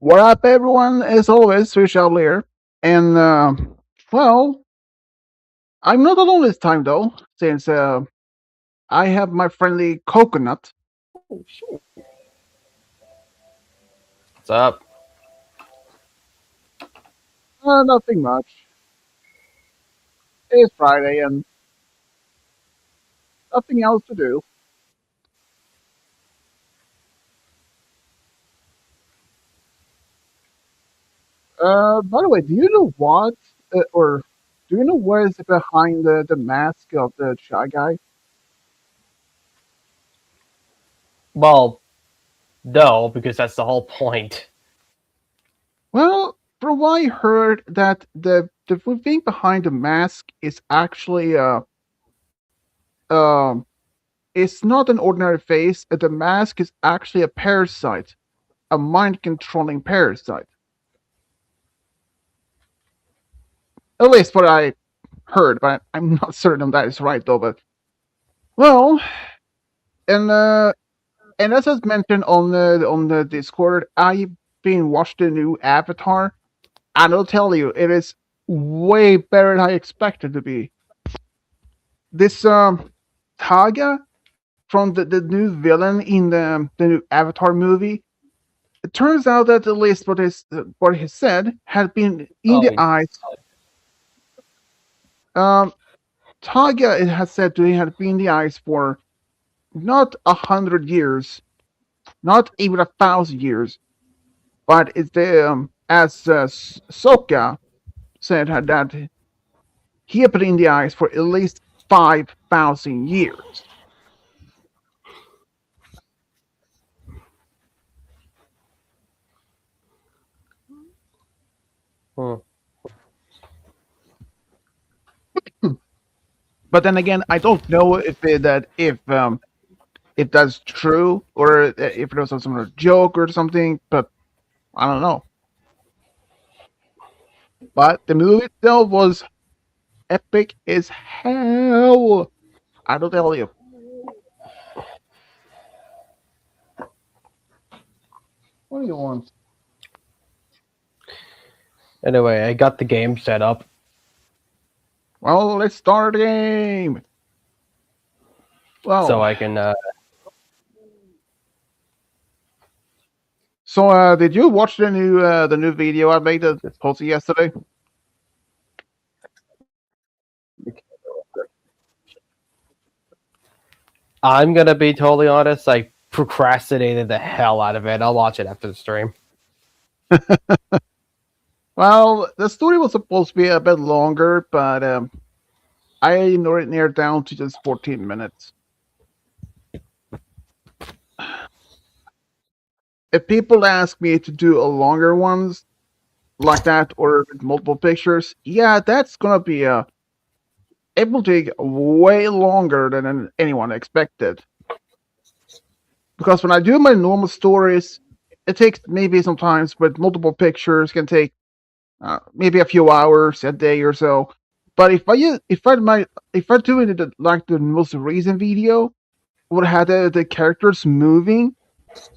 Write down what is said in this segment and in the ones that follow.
What up, everyone? As always, Fish out here. And, well, I'm not alone this time, though, since I have my friendly Coconut. Oh, sure. What's up? Nothing much. It's Friday and nothing else to do. By the way, do you know what, or do you know what is behind the mask of the Shy Guy? Well, no, because that's the whole point. Well, from what I heard, that the thing behind the mask is actually um it's not an ordinary face. The mask is actually a parasite, a mind controlling parasite. At least what I heard, but I'm not certain that is right though. But well, and as I mentioned on the Discord, I've been watching the new Avatar, and I'll tell you, it is way better than I expected to be. This Taga from the new villain in the new Avatar movie. It turns out that at least what he said had been in Oh, the eyes. Um, Taga it has said to he had been in the eyes for not 100 years, not even 1,000 years, but it's the as Sokka said that he had been in the eyes for at least 5,000 years. hmm. But then again, I don't know if that's true or if it was some sort of joke or something. But I don't know. But the movie itself was epic as hell. I don't tell you. What do you want? Anyway, I got the game set up. Well, let's start the game. So Well, I can. so did you watch the new video I made that posted yesterday? I'm gonna be totally honest. I procrastinated the hell out of it. I'll watch it after the stream. Well, the story was supposed to be a bit longer, but I narrowed it down to just 14 minutes. If people ask me to do a longer ones like that or with multiple pictures, yeah, that's gonna be it will take way longer than anyone expected. Because when I do my normal stories, it takes maybe sometimes with multiple pictures can take maybe a few hours, a day or so. But if I do it like the most recent video, would have the characters moving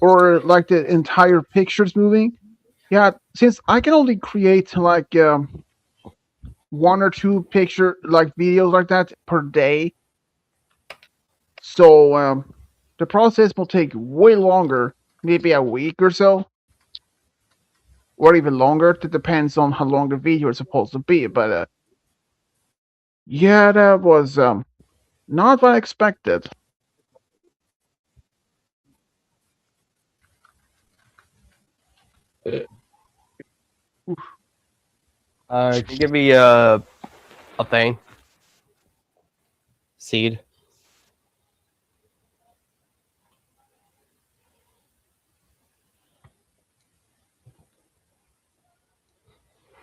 or like the entire pictures moving. Yeah, since I can only create like one or two picture like videos like that per day, so the process will take way longer, maybe a week or so, or even longer. It depends on how long the video is supposed to be. But yeah, that was not what I expected. Can you give me a thing? Seed.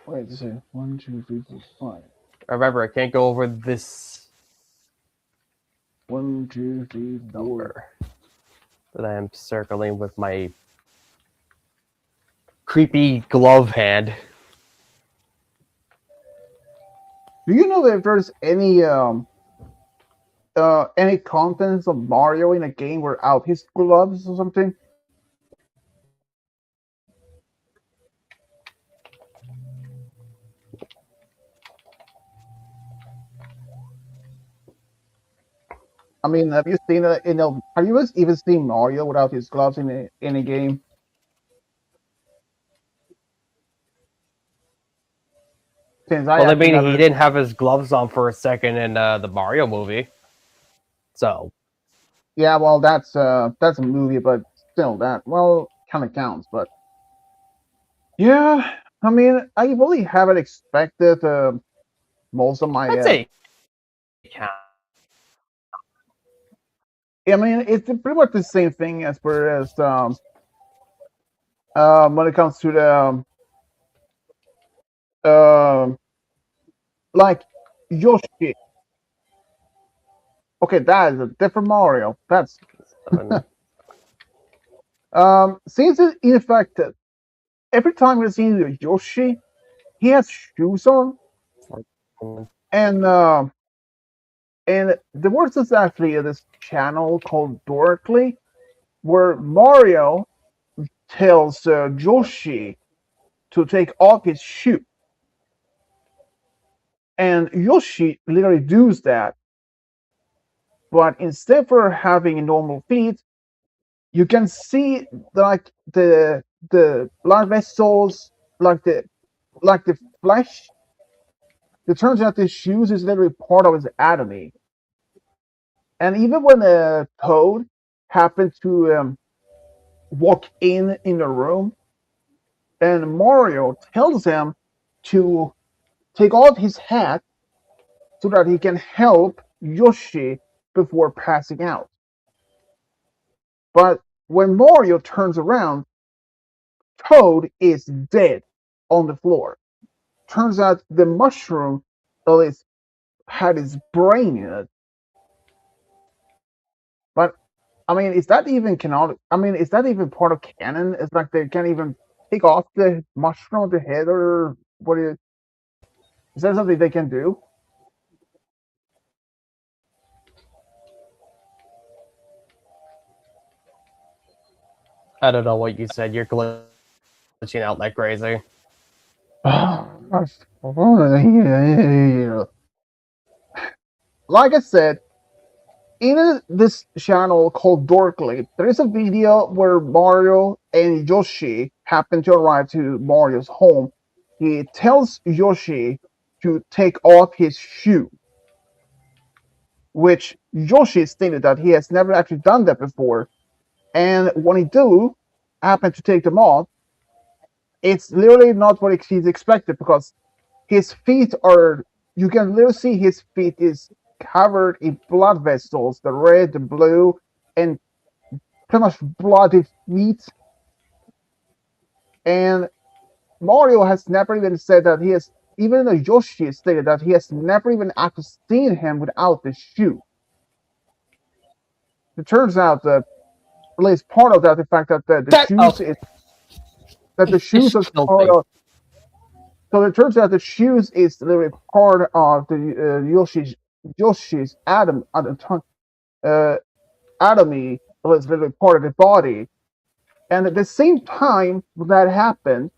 Wait, this is 1, 2, 3, 4, 5. Remember, I can't go over this 1, 2, 3, 4. number that I am circling with my creepy glove hand. Do you know if there's any contents of Mario in a game without his gloves or something? I mean, have you seen have you even seen Mario without his gloves in a game? Since I Well, I actually mean, he never. didn't have his gloves on for a second in the Mario movie, so Yeah, well, that's a movie, but still, that well kind of counts. But yeah, I mean, I really haven't expected most of my. I'd say it counts. I mean, it's pretty much the same thing as far as when it comes to the um like Yoshi. Okay, that is a different Mario. That's since it, in fact, every time we see Yoshi, he has shoes on, and the worst is actually this channel called Dorkly, where Mario tells Yoshi to take off his shoe, and Yoshi literally does that. But instead for having normal feet, you can see like the blood vessels, like the flesh. It turns out the shoes is literally part of his anatomy. And even when Toad happened to walk in the room, and Mario tells him to take off his hat so that he can help Yoshi before passing out. But when Mario turns around, Toad is dead on the floor. Turns out the mushroom is, had his brain in it. But I mean, is that even canonical? I mean, is that even part of canon? It's like they can't even take off the mushroom, the head, or what is that something they can do? I don't know what you said. You're glitching out like crazy. Like I said, in this channel called Dorkly, there is a video where Mario and Yoshi happen to arrive to Mario's home. He tells Yoshi to take off his shoe, which Yoshi stated that he has never actually done that before. And when he do happen to take them off, it's literally not what he's expected because his feet are, you can literally see his feet is covered in blood vessels, the red, the blue, and pretty much bloody feet. And Mario has never even said that he has, even though Yoshi stated that he has never even actually seen him without the shoe. It turns out that at least part of that, the fact that the That shoes is that the shoes is killed part me. of. So it turns out the shoes is literally part of the Yoshi's anatomy was literally part of the body. And at the same time that happened,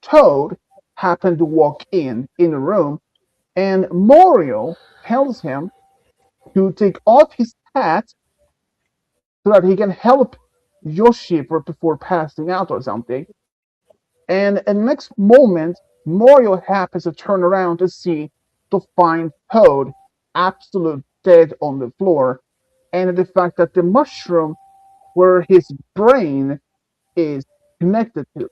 Toad happened to walk in the room, and Mario tells him to take off his hat so that he can help Yoshi before passing out or something. And in the next moment, Mario happens to turn around to find Toad absolute dead on the floor, and the fact that the mushroom where his brain is connected to.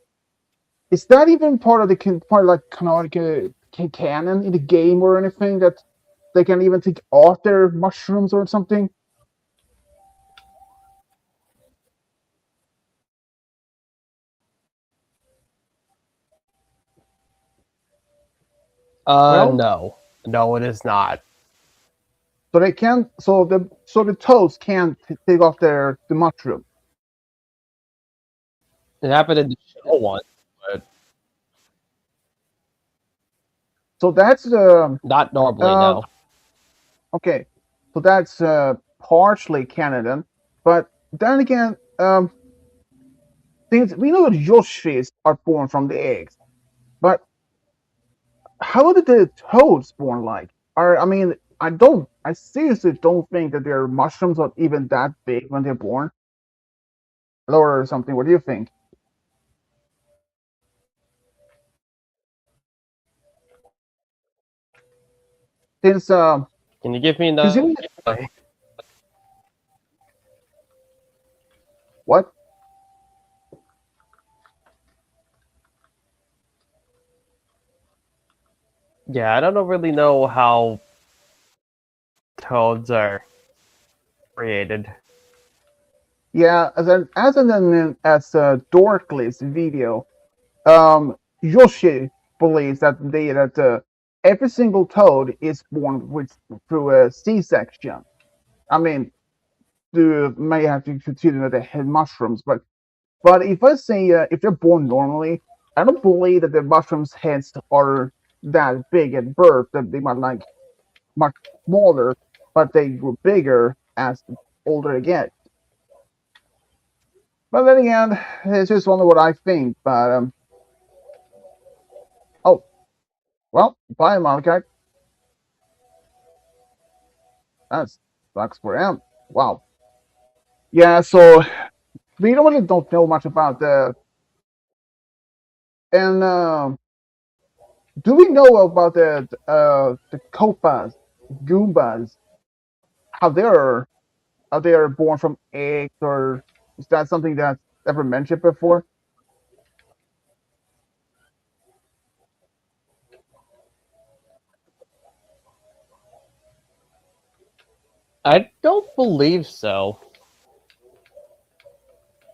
Is that even part of the part of like canonical canon in the game or anything that they can even take off their mushrooms or something? Well, No, no, it is not. so they can't. So the toads can't take off the mushroom. It happened in the show once, but So that's not normally. um No. okay. So that's partially canon, but then again, since we know that Yoshis are born from the eggs, but how did the toads born like? Are I mean, I seriously don't think that their mushrooms are even that big when they're born. Laura or something. What do you think? Since Can you give me considering another? what? Yeah, I don't really know how toads are created. Yeah, as Dorkley's video, Yoshi believes that every single toad is born with through a C-section. I mean, you may have to consider that they had mushrooms, but if I say if they're born normally, I don't believe that the mushrooms' heads are that big at birth. That they might like much smaller, but they grew bigger as older they get. But then again, it's just only what I think. But oh well, bye, Malachi. That's sucks for him. Wow. Yeah. So we don't know much about the and do we know about the Koopas, Goombas? How they are born from eggs, or is that something that's ever mentioned before? I don't believe so.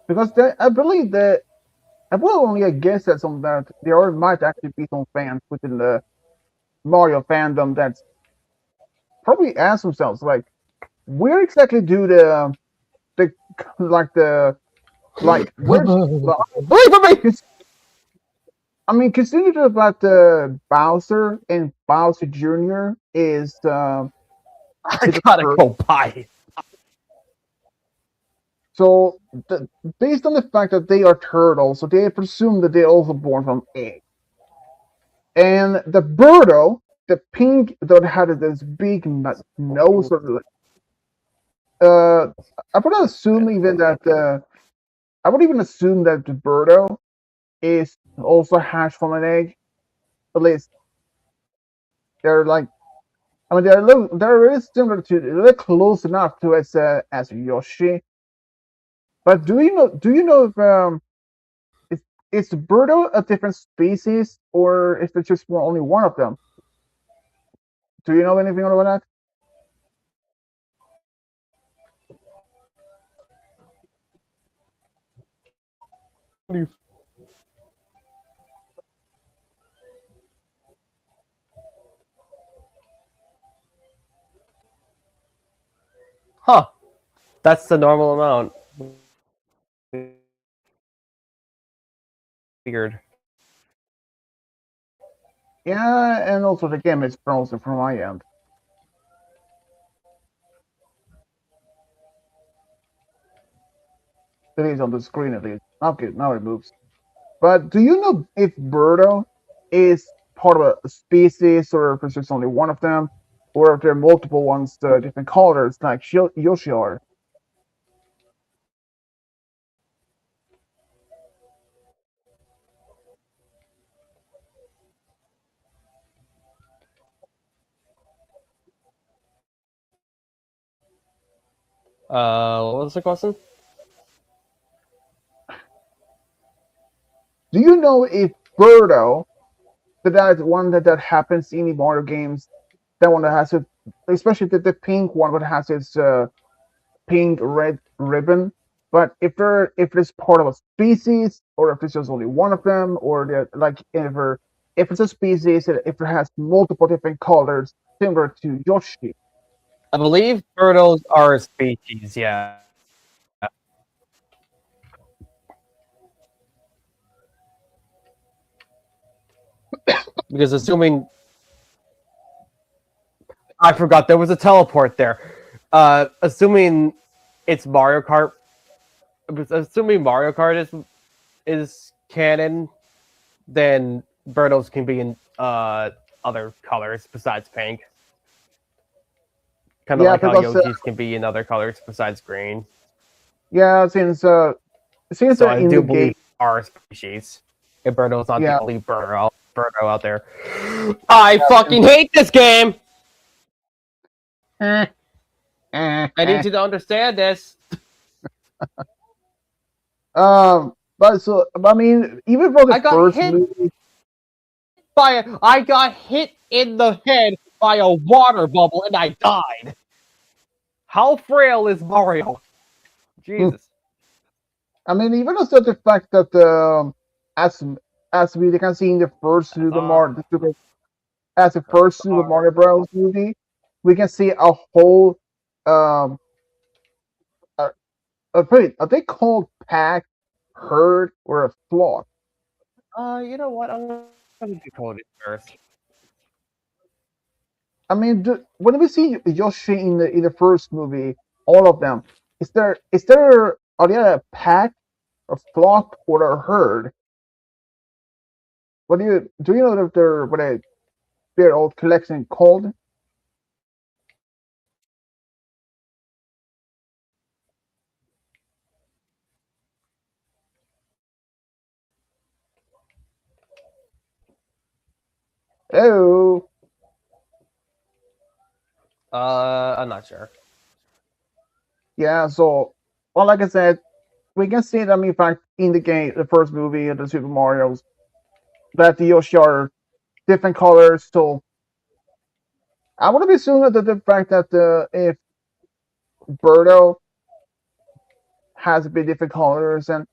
Because I believe that I will only guess that some that there might actually be some fans within the Mario fandom that's probably ask themselves like, where exactly do the like the like where's well, Wait for me! I mean, consider about the Bowser and Bowser Jr. I is a gotta turtle. go buy. So based on the fact that they are turtles, so they presume that they're also born from eggs. And the Birdo, the pink that had this big nose, uh, I would assume even that I would even assume that the Birdo is also hatched from an egg. At least they're like, I mean, they're really similar to, they're close enough to as Yoshi. But do you know if is is Birdo a different species or is it just only one of them? Do you know anything about that? Huh. That's the normal amount. Weird. Yeah, and also the game is frozen from my end. It is on the screen at least. Okay, now it moves. But do you know if Birdo is part of a species or if it's just only one of them? Or if there are multiple ones, different colors like Yoshi are? What was the question? Do you know if Birdo, that one that happens in the Mario games, that one that has it, especially the pink one that has its pink red ribbon. But if it's part of a species, or if it's just only one of them, or like if it's a species, if it has multiple different colors, similar to Yoshi. I believe turtles are a species, yeah. Because assuming I forgot there was a teleport there. Assuming it's Mario Kart, assuming Mario Kart is canon, then Birdos can be in other colors besides pink. Kind of Yeah, like how because Yoshi's can be in other colors besides green. yeah, since So they're I in do the game, believe our species. If Birdo's not the yeah, only Birdo out there. I since, fucking hate this game! eh, eh, I need eh. you to understand this. But I mean, even for the I got first hit movie, I got hit in the head by a water bubble and I died. How frail is Mario? Jesus. I mean, even also the fact that as as we can see in the first That's Super Mario, as the our first Super Mario Bros. Movie, we can see a whole um uh, wait, are they called pack, herd, or a flock? You know what? I'm gonna decode it first. I mean, when we see Yoshi in the first movie, all of them, is there are they a pack, a flock, or a herd? What do you know if they're what their old collection called? Oh, I'm not sure. yeah. So, well, like I said, we can see them in fact in the game, the first movie of the Super Mario's, that the Yoshi are different colors. So I would be assuming that the fact that if Birdo has a bit different colors, and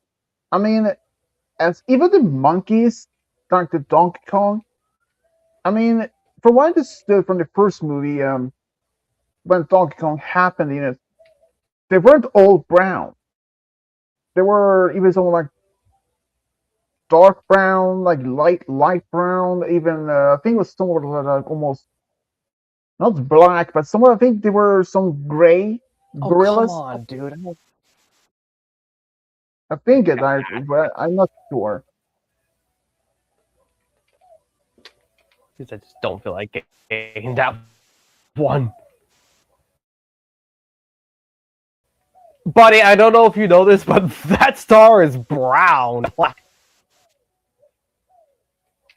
I mean, as even the monkeys, like the Donkey Kong, I mean, from what I understood from the first movie, when Donkey Kong happened in it, they weren't all brown. They were even some like dark brown, like light brown. Even I think it was somewhat like almost not black, but somewhat I think there were some gray Oh come gorillas. on, dude! I think it. But I'm not sure. I just don't feel like getting that one. Buddy, I don't know if you know this, but that star is brown.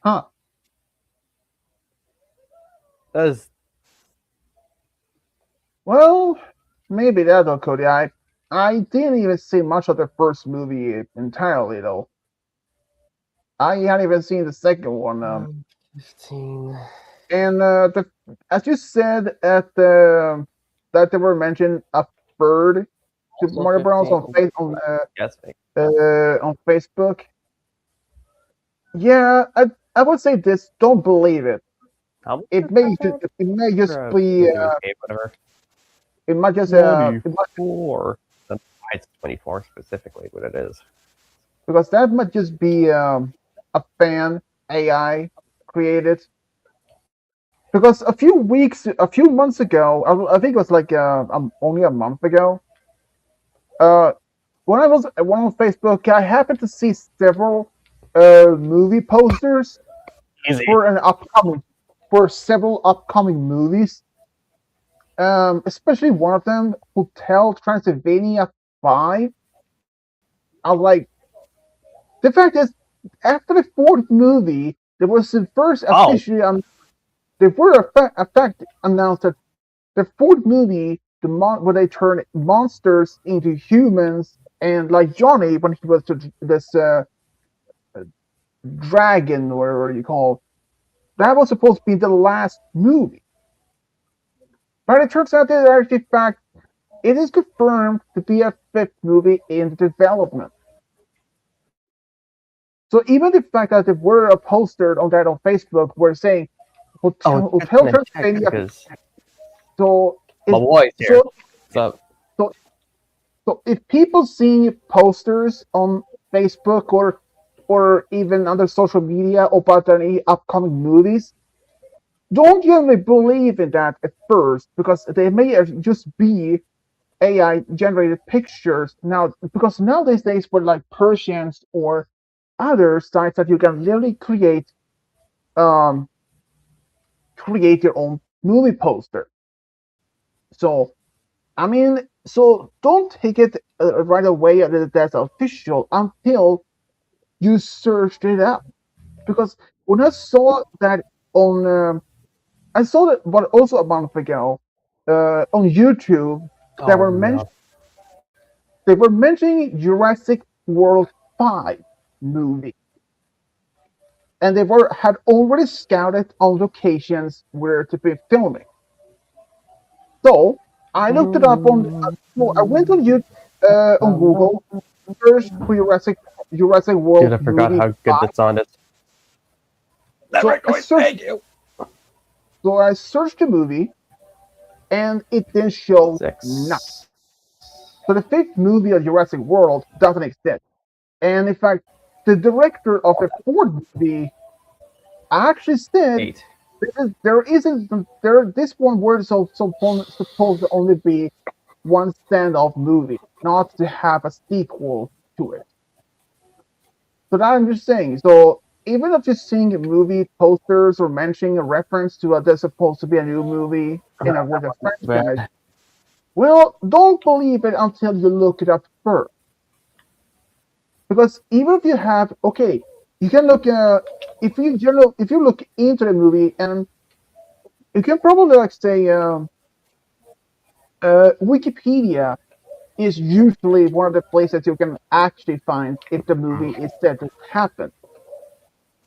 Huh. That is Well, maybe that though, Cody. I didn't even see much of the first movie entirely though. I hadn't even seen the second one. 15. And as you said at the that they were mentioned a third Super Also Mario Bros. 15. Guess me. On Facebook. Yeah, I would say this. Don't believe it. How much It is may that ju- card? it may just For a be continuous game, whatever. it might just it might, 24. It's 24 specifically what it is. because that might just be a fan AI created. Because a few months ago, I think it was like only a month ago. Uh, when I was on Facebook, I happened to see several movie posters Easy. for an upcoming for several upcoming movies. Especially one of them, Hotel Transylvania 5. I was like, the fact is, after the fourth movie, there was the first Oh. officially they were a fact announced that the fourth movie, where they turn monsters into humans, and like Johnny when he was this dragon, or whatever you call, that was supposed to be the last movie. But it turns out that actually, in fact, it is confirmed to be a fifth movie in development. So even the fact that there were a poster on that on Facebook were saying Hotel Transylvania. Because So my is boy's here. so So so so if people see posters on Facebook or even other social media about any upcoming movies, don't generally believe in that at first, because they may just be AI generated pictures now, because nowadays days for like Persians or other sites that you can literally um create your own movie poster. So I mean, so don't take it right away that that's official until you searched it up. Because when I saw that on, I saw that, but also a month ago, on YouTube, they Oh were mentioning no. Jurassic World 5 movie, and they were had already scouted on locations where to be filming. So I looked it up on. So I went on YouTube, on Google, searched for Jurassic Dude, World I forgot movie how good 5. that sounded. So Never I going. searched. Thank you. So I searched the movie, and it didn't show nothing. 6. So the fifth movie of Jurassic World doesn't exist. And in fact, the director of the fourth movie actually said 8. there isn't there this one word supposed to only be one standoff movie, not to have a sequel to it. So that I'm just saying. So even if you're seeing movie posters or mentioning a reference to there's supposed to be a new movie in a with a franchise, Bad. well, don't believe it until you look it up first. Because even if you have, okay, you can look if you look into the movie, and you can probably like say Wikipedia is usually one of the places you can actually find if the movie is said to happen.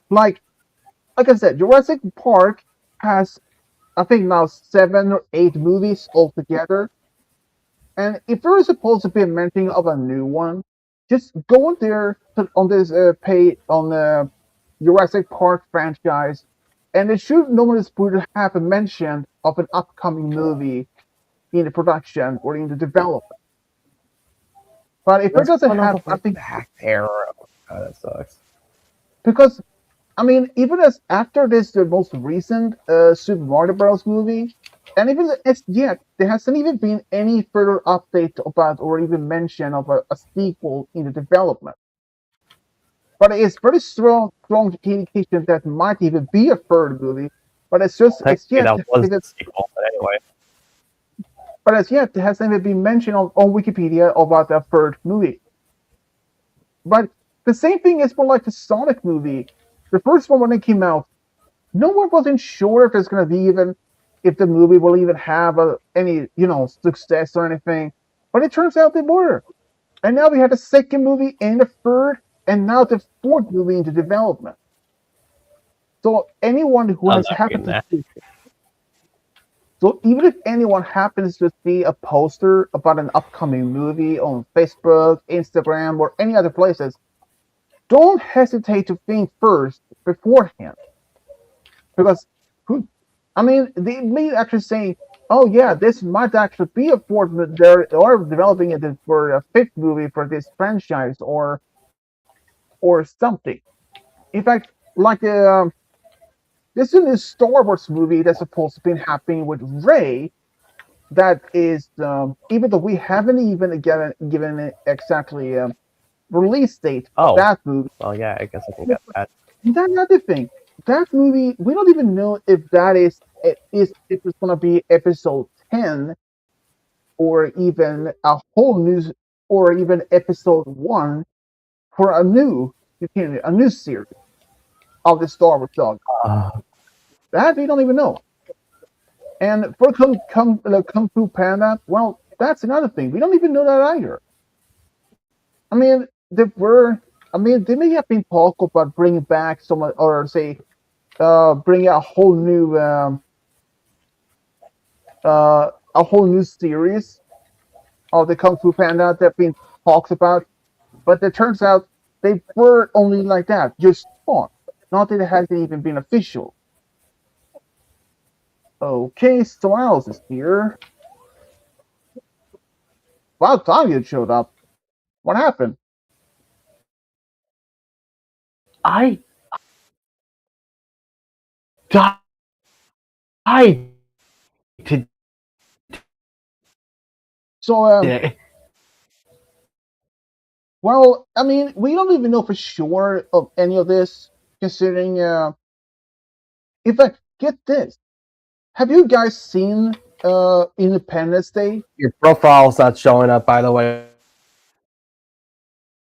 Like like I said, Jurassic Park has, I think, now 7 or 8 movies altogether. And if there is supposed to be a mention of a new one, just go in there on this page on the Jurassic Park franchise, and it should normally have a mention of an upcoming movie in the production or in the development. But if it Let's doesn't put all have, the I way think, back there. Oh, that sucks. because I mean, even as after this, the most recent Super Mario Bros. Movie, and even as yet, there hasn't even been any further update about or even mention of a sequel in the development. But it's pretty strong indication that might even be a third movie. But it's Technically, yet, that was the sequel, but anyway. but as yet, there hasn't even been mentioned on Wikipedia about a third movie. But the same thing is for like the Sonic movie. The first one when it came out, no one wasn't sure if it's going to be even if the movie will even have any success or anything. But it turns out they were, and now we have a second movie and a third, and now the fourth movie into development. So anyone who I'm has not happened reading to that. see, so even if anyone happens to see a poster about an upcoming movie on Facebook, Instagram, or any other places, don't hesitate to think first beforehand, because who I mean, they may actually say, "Oh yeah, this might actually be a fourth. They're developing it for a fifth movie for this franchise, or something." In fact, like this is a Star Wars movie that's supposed to be happening with Ray. That is, even though we haven't even given it exactly release date of Oh, that movie. well, yeah, I guess I can get that. That's another thing. That movie, we don't even know if if it's gonna be episode 10, or even a whole new, or even episode 1 for a new series of the Star Wars dog. Uh, That we don't even know. And for Kung Fu Panda, well, that's another thing. We don't even know that either. I mean, they may have been talk about bringing back someone, or say, bring a whole new series of the Kung Fu Panda that been talked about, but it turns out they were only like that, just talk, not that it hasn't even been official. Okay, someone else is here. About time you showed up. What happened? I died So, today. well, I mean, we don't even know for sure of any of this, considering. In fact, get this. Have you guys seen Independence Day. Your profile's not showing up, by the way,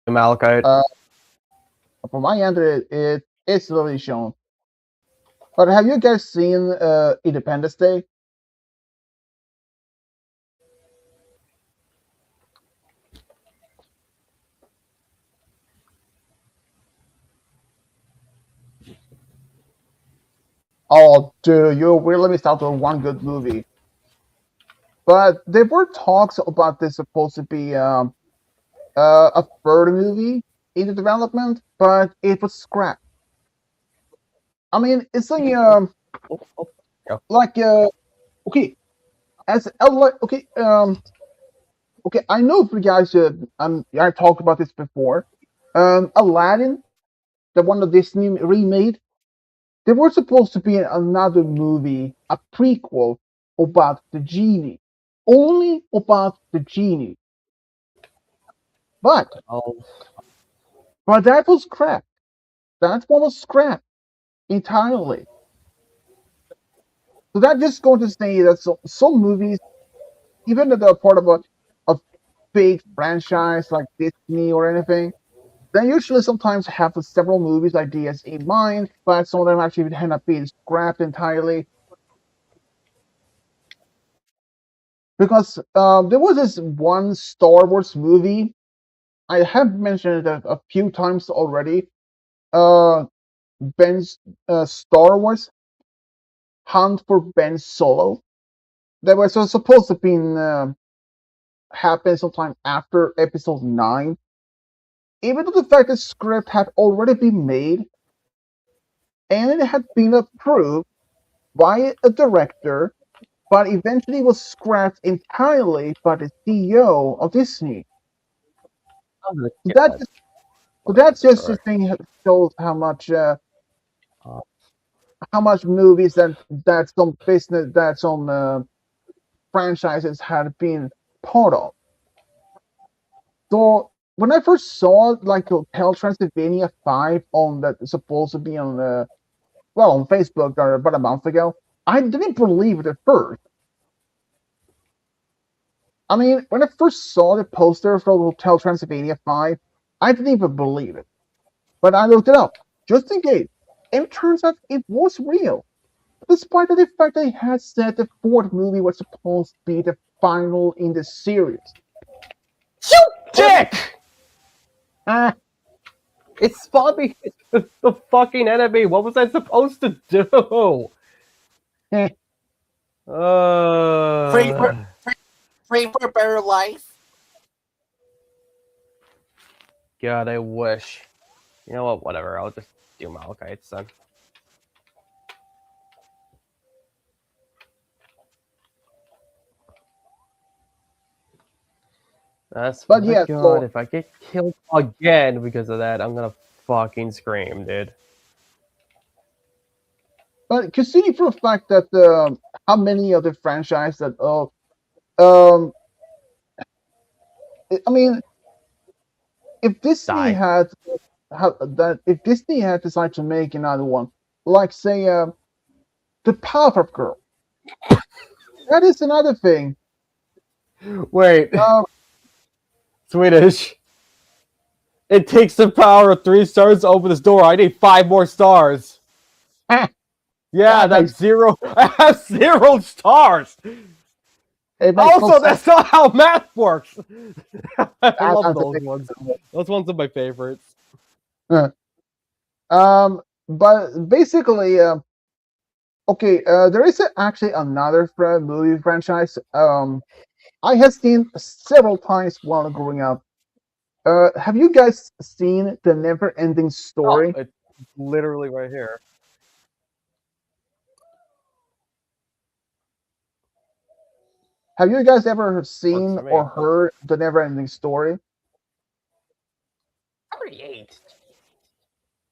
Malachite. From my end, it's literally shown. But have you guys seen Independence Day? Oh, dude, you really missed out on one good movie. But there were talks about this supposed to be a third movie in the development, but it was scrapped. I mean, it's like like okay, okay. I know if you guys I talked about this before. Aladdin, the one that Disney remade, there was supposed to be another movie, a prequel about the genie, only about the genie. But Oh, that was scrapped. That one was scrapped entirely. So that just going to say that some movies, even if they're part of a big franchise like Disney or anything, they usually sometimes have several movies ideas in mind, but some of them actually end up being scrapped entirely. Because there was this one Star Wars movie, I have mentioned it a few times already. Ben's Star Wars Hunt for Ben Solo. That was supposed to be happen sometime after Episode 9. Even though the fact that script had already been made and it had been approved by a director, but eventually was scrapped entirely by the CEO of Disney. That so that's just the thing that shows how much movies that some business that some franchises had been part of. So when I first saw like Hotel Transylvania 5 on that supposed to be on on Facebook about a month ago, I didn't believe it at first. I mean, when I first saw the poster for Hotel Transylvania 5, I didn't even believe it. But I looked it up just in case. And it turns out it was real. Despite the fact they had said the fourth movie was supposed to be the final in the series. You dick! Ah, It's Bobby, the fucking enemy. What was I supposed to do? eh. Pray for, pray for a better life. God, I wish. You know what? Whatever. I'll just do Malachite's then. That's But my yeah, God. so If I get killed again because of that, I'm gonna fucking scream, dude. but considering for the fact that how many of the franchise that um I mean if Disney Die. had if Disney had decided to make another one, like say the Powerpuff Girl, that is another thing. Wait, Um, Swedish. It takes the power of 3 stars to open this door. I need 5 more stars. ah, Yeah, that that's makes 0. I have 0 stars. it makes Also, no that's sense. not how math works. I love That's a those big- ones. Those ones are my favorites. But basically, okay, there is actually another movie franchise. I have seen several times while growing up. Have you guys seen the Never Ending Story? It's literally right here. Have you guys ever seen for me. or heard the Never Ending Story?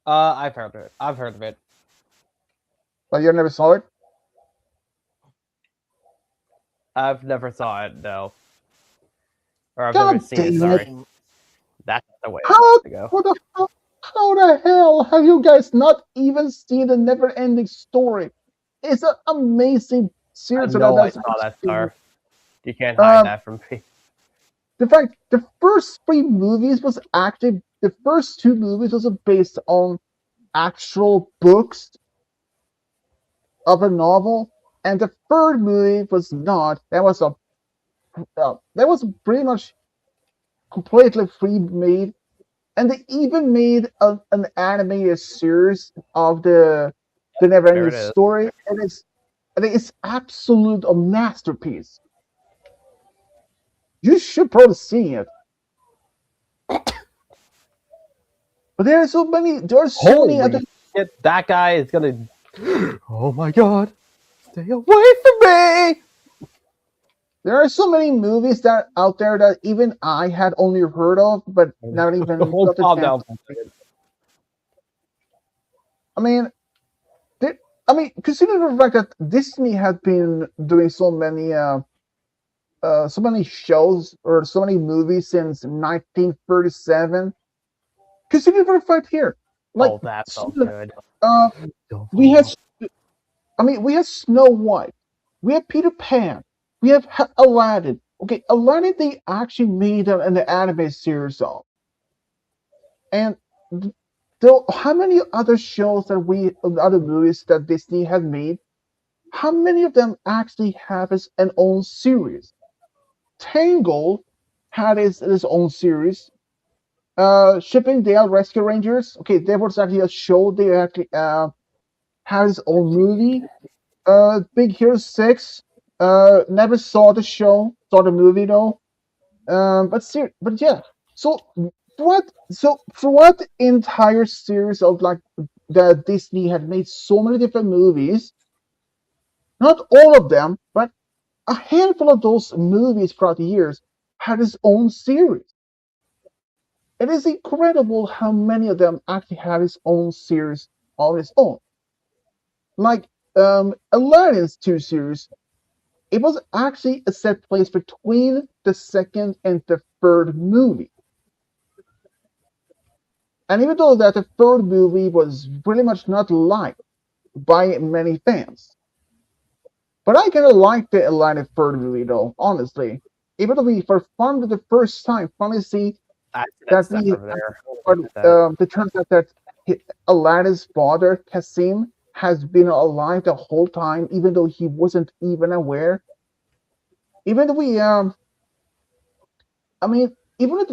I've heard of it. I've heard of it. But you never saw it? I've never saw it, no. Or I've God never seen it, damn sorry. it. That's the way How to go. how the hell have you guys not even seen the Never Ending Story? It's an amazing series. So know I that's saw that, Star. You can't hide that from me. the fact the first three movies was actually the first two movies was based on actual books of a novel, and the third movie was not. That was pretty much completely free made, and they even made an animated series of the There Neverending it is. Story, and it's absolute a masterpiece. You should probably see it. But there are so many. There are so many other. Holy shit! That guy is gonna. Oh my god! Stay away from me! There are so many movies that out there that even I had only heard of, but not even Hold got the calm chance. down. I mean, considering the fact that Disney had been doing so many shows or so many movies since 1937. Consider the fact here, like Oh, that felt so- good. uh, Don't we fall had, we had Snow White, we had Peter Pan, we have Aladdin. Okay, Aladdin they actually made an anime series of, and though how many other shows other movies that Disney had made, how many of them actually have an own series? Tangled had its own series. Shippingdale Rescue Rangers. Okay, there was actually a show. They actually had its own movie. Big Hero 6. Never saw the show. Saw the movie though. But yeah. So throughout the entire series of like that Disney had made so many different movies. Not all of them, but a handful of those movies throughout the years had its own series. It is incredible how many of them actually have its own series of its own. Like Aladdin's two series, it was actually a set place between the second and the third movie. And even though that the third movie was pretty much not liked by many fans, but I kind of liked the Aladdin third movie though, honestly. Even though we for fun the first time finally see That's that stuff we over there. it turns out that Aladdin's father, Kasim, has been alive the whole time, even though he wasn't even aware. Even though even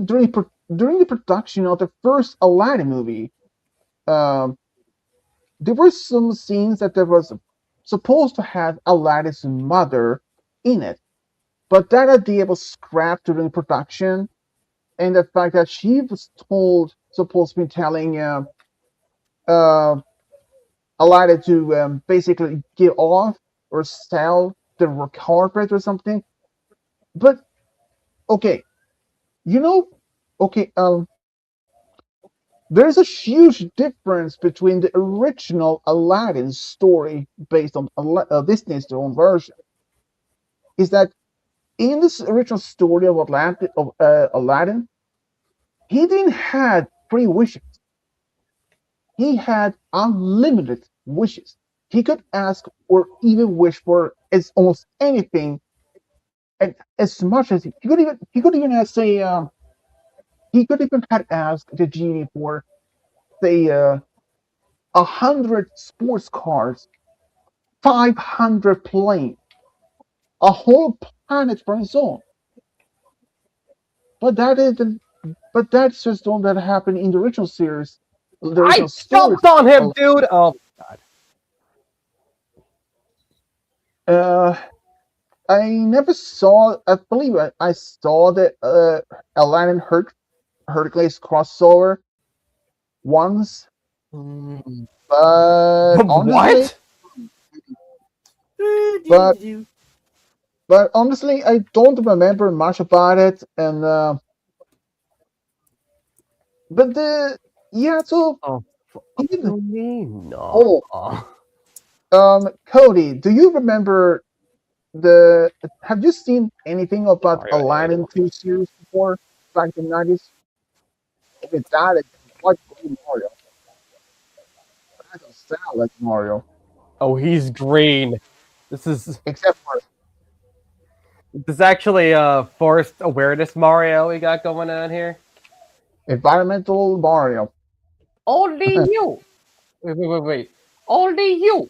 during the production of the first Aladdin movie, um, there were some scenes that there was supposed to have Aladdin's mother in it, but that idea was scrapped during production, and the fact that she was supposed to be telling uh, Aladdin to basically give off or sell the carpet or something. But okay, you know, okay, there's a huge difference between the original Aladdin story based on Disney's own version. Is that in this original story of Aladdin, he didn't have three wishes. He had unlimited wishes. He could ask or even wish for almost anything, and as much as he could even say he could even had asked the genie for say 100 sports cars, 500 planes, a whole planet for his own. But that isn't. But that's just all that happened in the original series. The I original story. jumped on him, dude. Oh god. Uh, I never saw. I believe I saw the Aladdin Hercules crossover once, but honestly, What? but but honestly, I don't remember much about it. And but the yeah, so Oh, even no, me? No. Cody, do you remember the? Have you seen anything about Mario Aladdin 2 series before, back in the 90s? If it's that, it's like Mario. That doesn't sound like Mario. Oh, he's green. This is except for actually forced awareness Mario we got going on here. environmental Mario. Only you. Wait. Only you.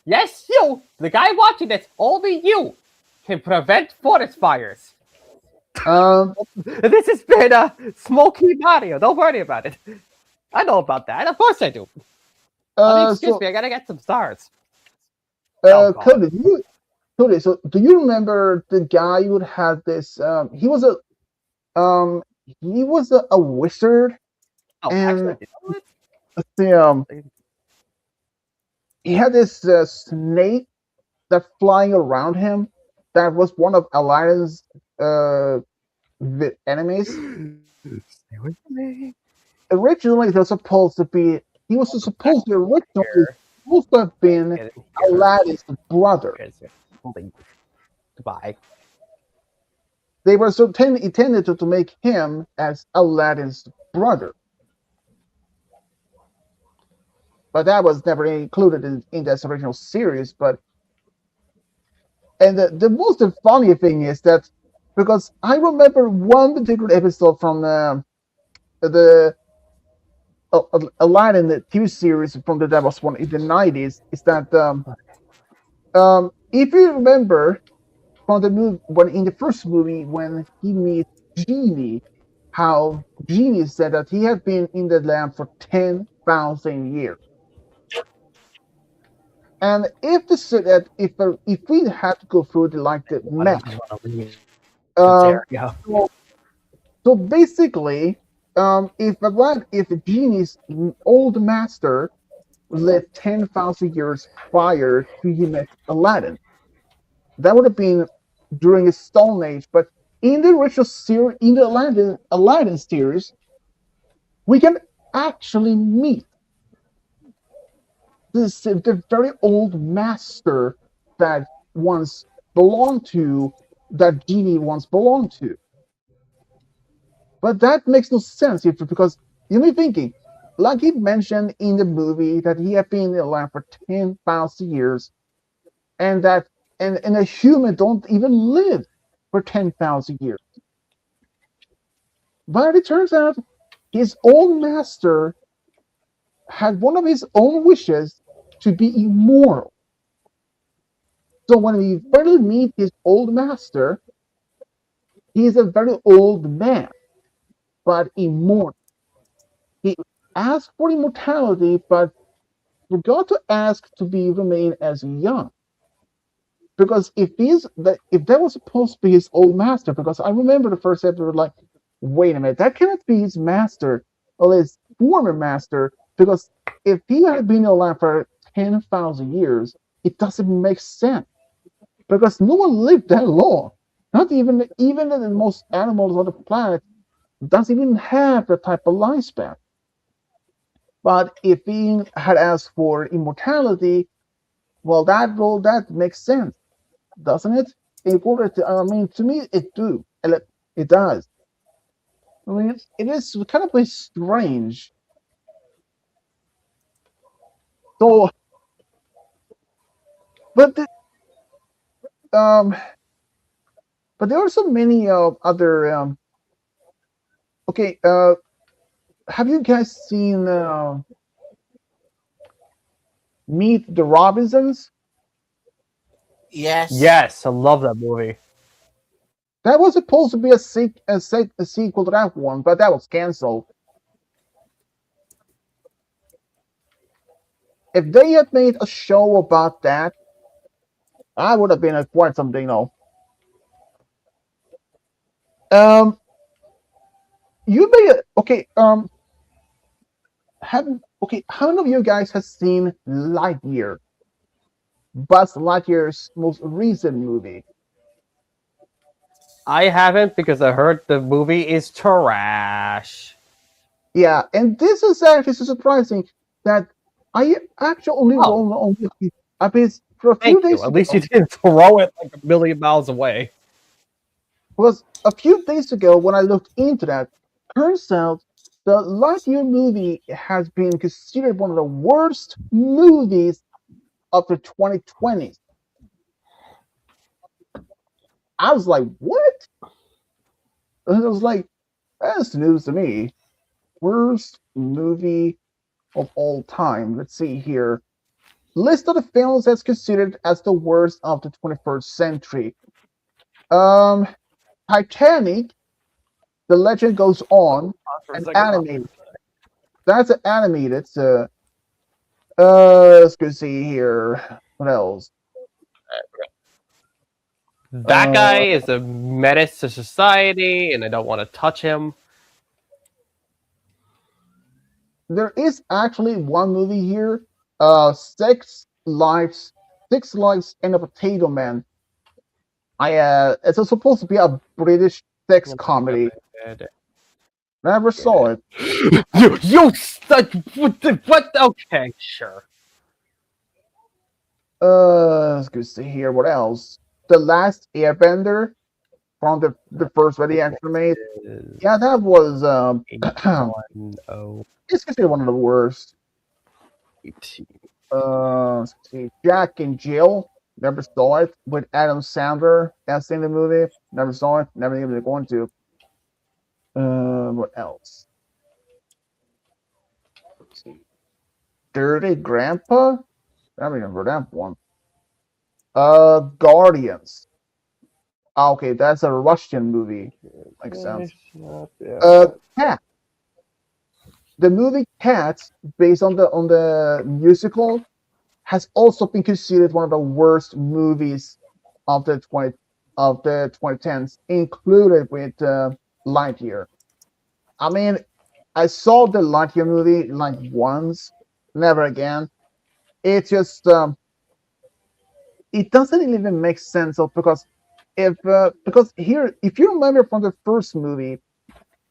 Yes, you. The guy watching this. Only you can prevent forest fires. This has been Smoky Mario. Don't worry about it. I know about that. Of course I do. Excuse me. I gotta get some stars. Cody, so do you remember the guy who had this? He was a wizard, Oh, and actually, you know what? he had this snake that flying around him. That was one of Aladdin's enemies. Stay with me. Originally, he was supposed to be have been Get in here. Aladdin's brother. Goodbye. They were intended to make him as Aladdin's brother. But that was never included in this original series. And the most funny thing is that, because I remember one particular episode from the Aladdin TV series from that was one in the 90s, is that if you remember from the movie, when in the first movie when he meets Genie, how Genie said that he had been in the land for 10,000 years. And if we had to go through the math, so basically, if Genie's old master lived 10,000 years prior to he met Aladdin, that would have been during a Stone Age. But in the original series, in the Aladdin series, we can actually meet the very old master that Genie once belonged to. But that makes no sense because you may be thinking, like he mentioned in the movie, that he had been in the land for 10,000 years, and a human don't even live for 10,000 years. But it turns out his own master had one of his own wishes to be immortal. So when we finally meet his old master, he's a very old man, but immortal. He asked for immortality, but forgot to ask to remain as young. Because if that was supposed to be his old master, because I remember the first episode, like, wait a minute, that cannot be his master or his former master, because if he had been alive for 10,000 years, it doesn't make sense. Because no one lived that long. Not even the most animals on the planet doesn't even have that type of lifespan. But if he had asked for immortality, well, that makes sense, doesn't it? To me, it does. I mean, it is kind of strange. So, but there are so many other. Okay, have you guys seen Meet the Robinsons? Yes. Yes, I love that movie. That was supposed to be a sequel to that one, but that was canceled. If they had made a show about that, I would have been quite something, though. You may okay. How many of you guys have seen Lightyear? Buzz Lightyear's most recent movie. I haven't, because I heard the movie is trash. Yeah, and this is actually so surprising that I actually only I mean, for a few days. At least you didn't throw it like a million miles away. Was a few days ago when I looked into that, turns out the Lightyear movie has been considered one of the worst movies of the 2020s. I was like, what? And I was like, that's news to me. Worst movie of all time. Let's see here. List of the films that's considered as the worst of the 21st century. Um, Titanic, The Legend Goes On, an animated. That's an animated. Let's go see here. What else? That guy is a menace to society, and I don't want to touch him. There is actually one movie here. Six Lives and a Potato Man. It's supposed to be a British sex comedy. Never saw it. What? Okay, sure. Let's go see here. What else? The Last Airbender from the first Ready Action made. Yeah, that was it's considered one of the worst. Let's see. Jack and Jill. Never saw it with Adam Sandler. That's in the movie. Never saw it. Never even going to. What else? Let's see. Dirty Grandpa. I don't remember that one. Guardians. Okay, that's a Russian movie. Makes sense. Cat. The movie Cats, based on the musical, has also been considered one of the worst movies of the 2010s, included with Lightyear. I mean, I saw the Lightyear movie like once, never again. It just it doesn't even make sense of because if you remember from the first movie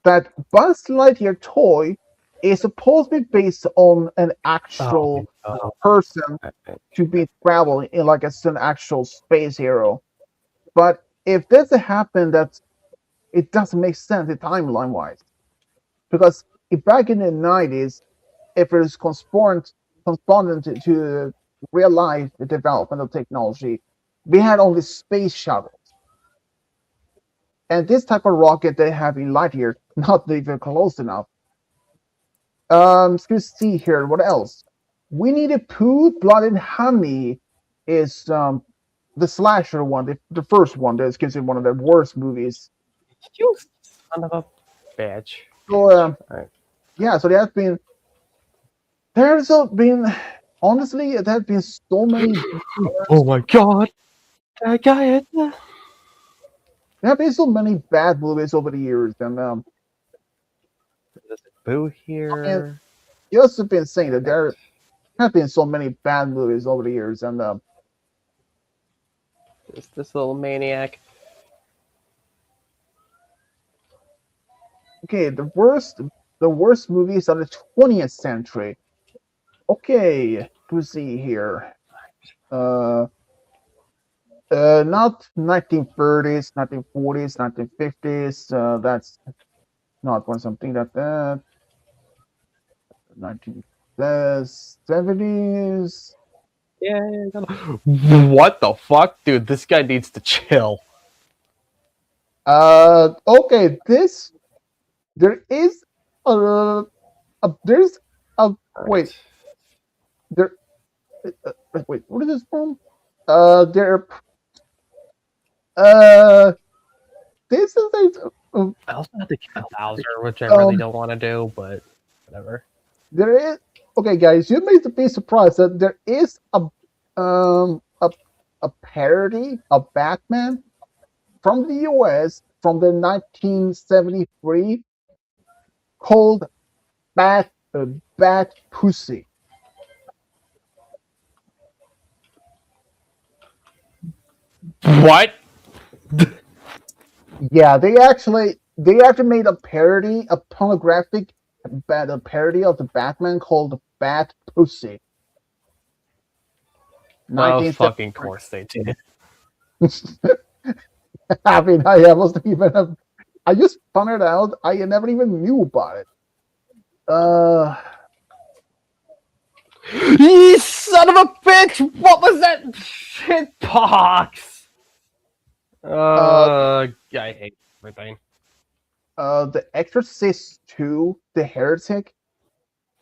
that Buzz Lightyear toy is supposed to be based on an actual person to be traveling in like as an actual space hero. But if this happened, that it doesn't make sense timeline wise. Because if back in the 90s, if it is correspondent to real life development of technology, we had only space shuttles. And this type of rocket they have in Lightyear, not even close enough. Let's see here. What else? Winnie the Pooh, Blood and Honey is the slasher one, the first one that is considered one of the worst movies. You son of a bitch. So yeah, so there's been honestly there have been so many. Oh my god, that guy! There have been so many bad movies over the years, and There's a Boo here. just have been saying that there have been so many bad movies over the years, and This little maniac. okay, the worst movies of the 20th century. Okay, let's see here. Not 1930s, 1940s, 1950s. That's not one something that 1970s. Yeah. What the fuck, dude? This guy needs to chill. Okay, there is there's a wait. There wait, what is this from? This is I also have to kill Bowser, which I really don't want to do, but whatever. there is okay, guys. You may be surprised that there is a parody of Batman from the U.S. from the 1973 called Bat Pussy. What? Yeah, they actually made a parody, a pornographic a parody of the Batman called Bat Pussy. Oh, fucking course they did. I mean, I wasn't even. I just found it out. I never even knew about it. You son of a bitch! What was that shit box? I hate everything. The Exorcist 2, The Heretic,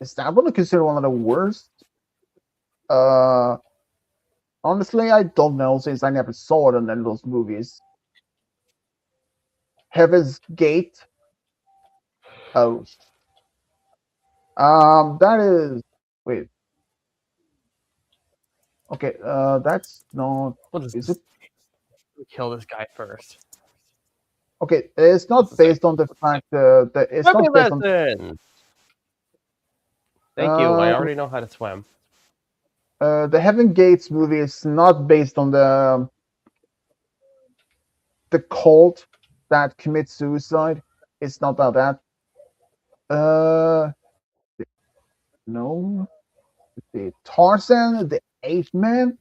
is that one considered one of the worst? Uh, Honestly, I don't know since I never saw it in any of those movies. Heaven's Gate. Oh, that is. Wait. Okay. That's not. What is Is this? it? Kill this guy first. Okay, it's not based on the fact that it's Swimming not based on. lesson. Thank you. I Uh, already know how to swim. the Heaven Gates movie is not based on the cult that commits suicide. It's not about that. No. The Tarzan, the Eighth Man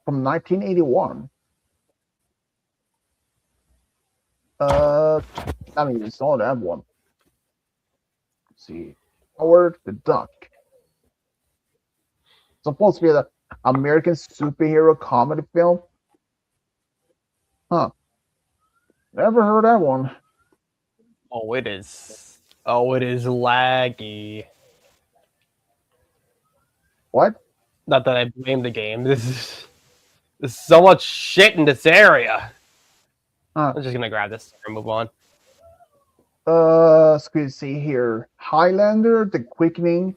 from 1981. I mean, you saw that one. Let's see, Howard the Duck. Supposed to be the American superhero comedy film. Huh. Never heard that one. Oh, it is. Oh, it is laggy. What? Not that I blame the game. There's so much shit in this area. Huh. I'm just gonna grab this and move on. Let's see here. Highlander, The Quickening.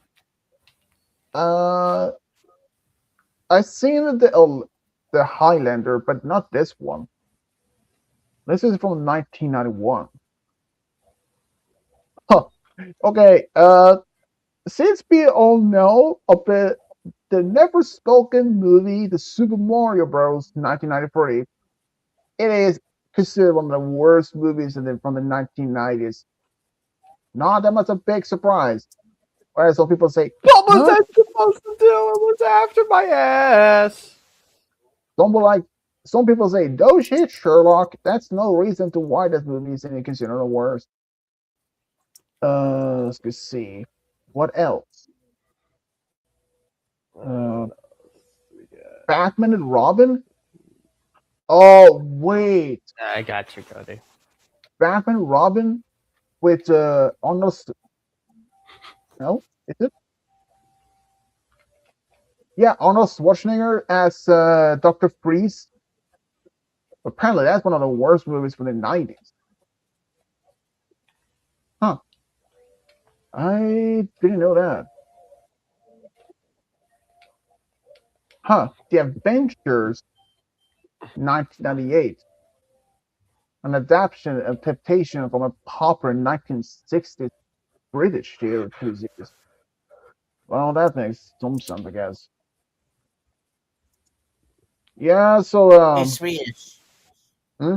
I've seen the Highlander, but not this one. This is from 1991. Huh. Okay. Since we all know about the never spoken movie, The Super Mario Bros. 1993, it is considered one of the worst movies from the 1990s. Not that much a big surprise. Whereas some people say, What was huh? I supposed to do? It was after my ass. Some people say, no shit, Sherlock. That's no reason to why this movie is considered the worst. Let's see. What else? Batman and Robin? Oh, wait. I got you, Cody. Batman and Robin with Arnold. No, is it? Yeah, Arnold Schwarzenegger as Dr. Freeze. Apparently, that's one of the worst movies from the 90s. Huh. I didn't know that. Huh. The Avengers, 1998. An adaptation of Temptation from a popular 1960s British theater series. Well, that makes some sense, I guess. Yeah, so, Hey, Swedish. Hmm?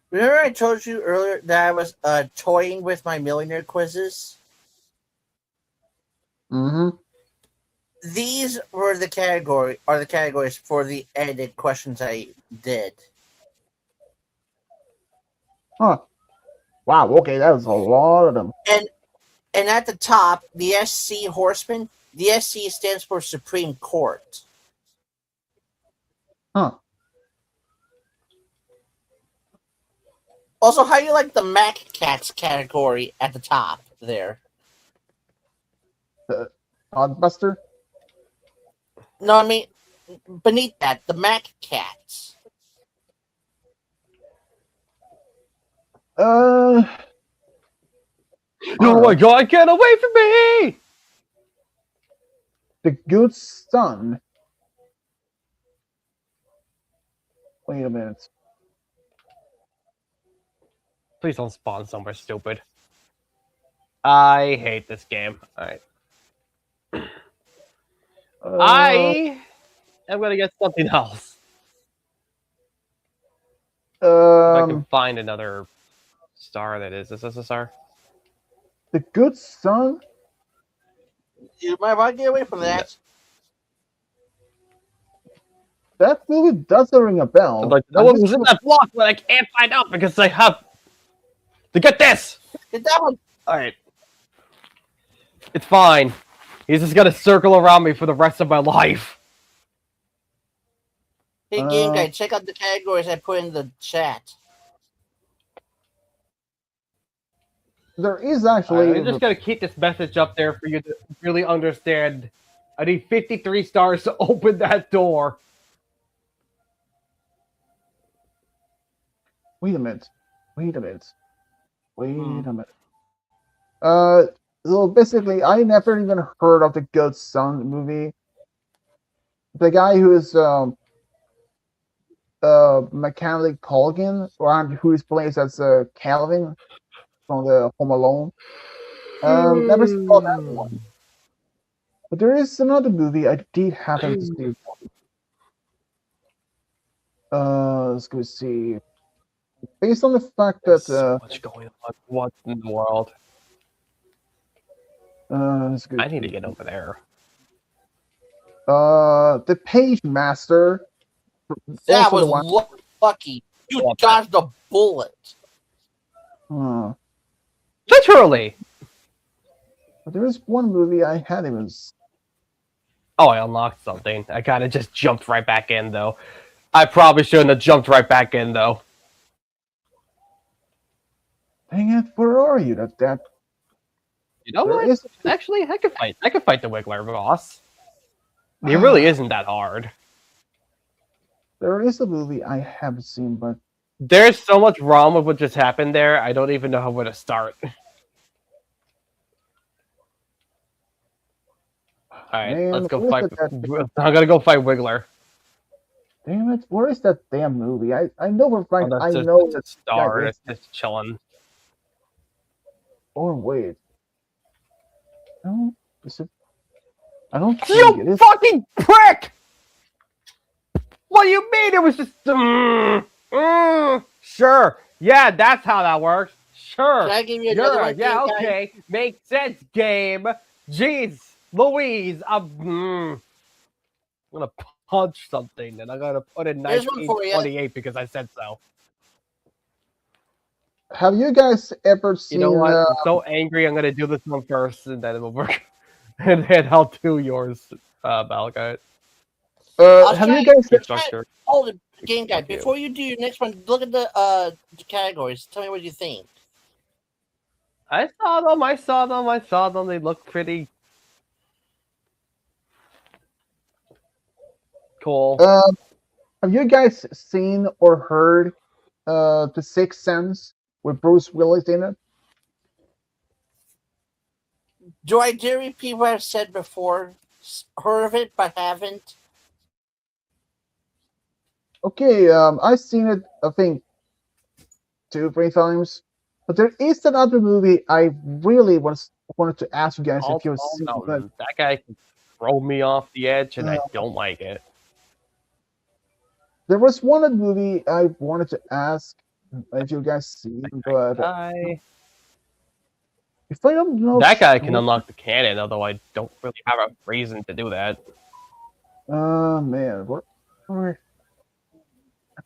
Remember I told you earlier that I was toying with my millionaire quizzes? Mm-hmm. These were the categories for the edited questions I did. Huh. Wow, okay, that was a lot of them. And at the top, the SC Horseman, the SC stands for Supreme Court. Huh. Also, how do you like the Mac Cats category at the top there? Oddbuster? No, I mean, beneath that, the Mac Cats. Oh my god, get away from me! The Good Son. Wait a minute. Please don't spawn somewhere stupid. I hate this game. Alright. I am gonna get something else. If I can find another star that is. Is this a star? The Good Son? You mind if I get away from that? That movie doesn't ring a bell. Like, no one was in that block, but I can't find out because I have to get this! Get that one. Alright. It's fine. He's just gonna circle around me for the rest of my life. Hey, game guy, check out the categories I put in the chat. There is actually. I'm just gonna keep this message up there for you to really understand. I need 53 stars to open that door. Wait a minute. So basically, I never even heard of the Good Son movie. The guy who is Macaulay Culkin, or who is plays as Calvin from the Home Alone. Never saw that one. But there is another movie I did happen to see. Let's go see. Based on the fact that There's so much going on. What in the world? let's go I need to get over there. The Page Master. That Also the was one. lucky. You Love dodged a bullet. Literally. But there is one movie I had even. Oh, I unlocked something. I kind of just jumped right back in, though. I probably shouldn't have jumped right back in, though. Dang it! Where are you? That. You know There what? is- Actually, I could fight. I could fight the Wiggler boss. He really isn't that hard. There is a movie I haven't seen, but There's so much wrong with what just happened there. I don't even know where to start. All right, Man, let's go where fight. is that- I'm gonna go fight Wiggler. damn it! Where is that damn movie? I know we're Oh, right. that's I just know a that. star. yeah, It's just chilling. Oh wait. No, is it? I don't think it You is. fucking prick! What do you mean? It was just. Sure. Yeah, that's how that works. Sure. Can I give you another one? Yeah, game guy? okay. Makes sense, game. Jeez, Louise, I'm gonna punch something, and I'm gonna put in Here's one for you. 1928 because I said so. Have you guys ever You seen? know what? I'm so angry. I'm gonna do this one first, and then it'll work. And then I'll do yours, Malachite. Have you guys? Structure. Hold it, game guy. Thank you. Before you do your next one, look at the categories. Tell me what you think. I saw them. They look pretty cool. Have you guys seen or heard The Sixth Sense with Bruce Willis in it? Do I dare repeat what I've said before? Heard of it but haven't. Okay, I've seen it. I think 2-3 times. But there is another movie I really wanted to ask you guys if you've seen. But That guy can throw me off the edge, and I don't like it. there was one movie I wanted to ask if you guys seen, but if I don't know, That guy can unlock the cannon, although I don't really have a reason to do that. Man, where?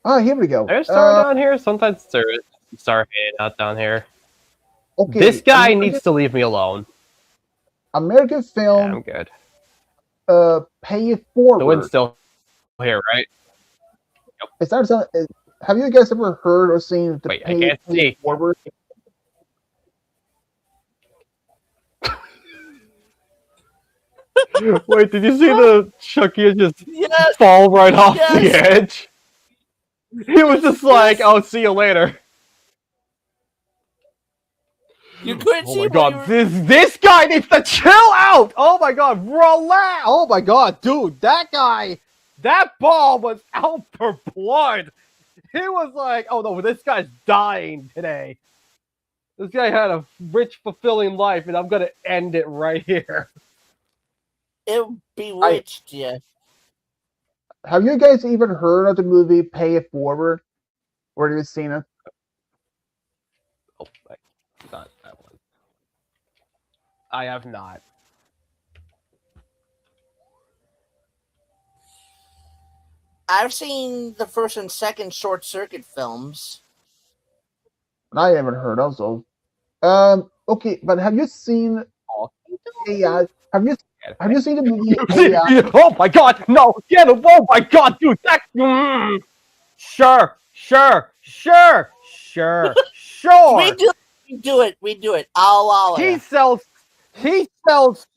Ah, here we go. There's Star down here. Sometimes there's Star hidden out down here. Okay, This guy needs to leave me alone. American Yeah, I'm film. good. Pay It Forward. The wind's still here, right? Is that something? Have you guys ever heard or seen the Wait, I Pay can't It see. Forward? Wait, did you see the Chucky just Yes, fall right off Yes. the edge? He was just like, "I'll see you later." you couldn't Oh see my what god, you were- this guy needs to chill out! Oh my god, relax! Oh my god, dude, that ball was out for blood! He was like, oh no, this guy's dying today. This guy had a rich, fulfilling life, and I'm gonna end it right here. It bewitched you. Have you guys even heard of the movie Pay It Forward? Or have you seen it? Oh, not that one. I have not. I've seen the first and second Short Circuit films. I haven't heard of those. Okay, but have you seen? Oh, Have you Have you seen the movie AI? Oh my god, no, get him! Oh my god, dude, that. Sure. We do it. I'll allow He it. sells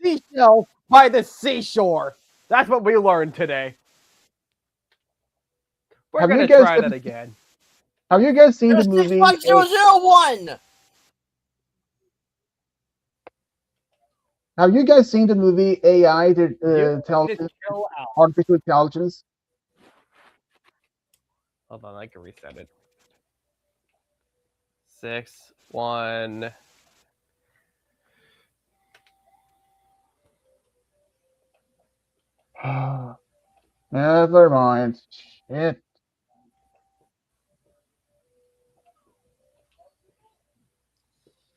seashells by the seashore. That's what we learned today. We're Have you gonna guys try ever- that again. Have you guys seen the movie? 65001. Have you guys seen the movie AI, the You intelligence, just chill out. artificial intelligence? Hold on, I can reset it. 6, 1. Never mind. Shit.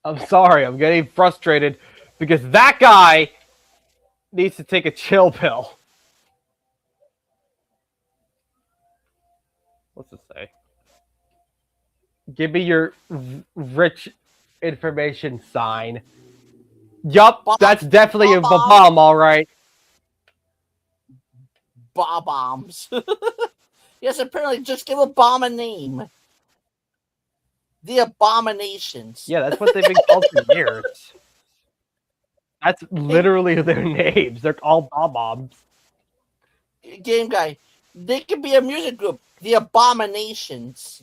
I'm sorry, I'm getting frustrated because that guy needs to take a chill pill. What's it say? Give me your rich information sign. Yup, that's definitely a bomb, all right. Bombs. Yes, apparently just give a bomb a name. The Abominations. Yeah, that's what they've been called for years. That's literally their names. They're all bombs. Game guy. They could be a music group. The Abominations.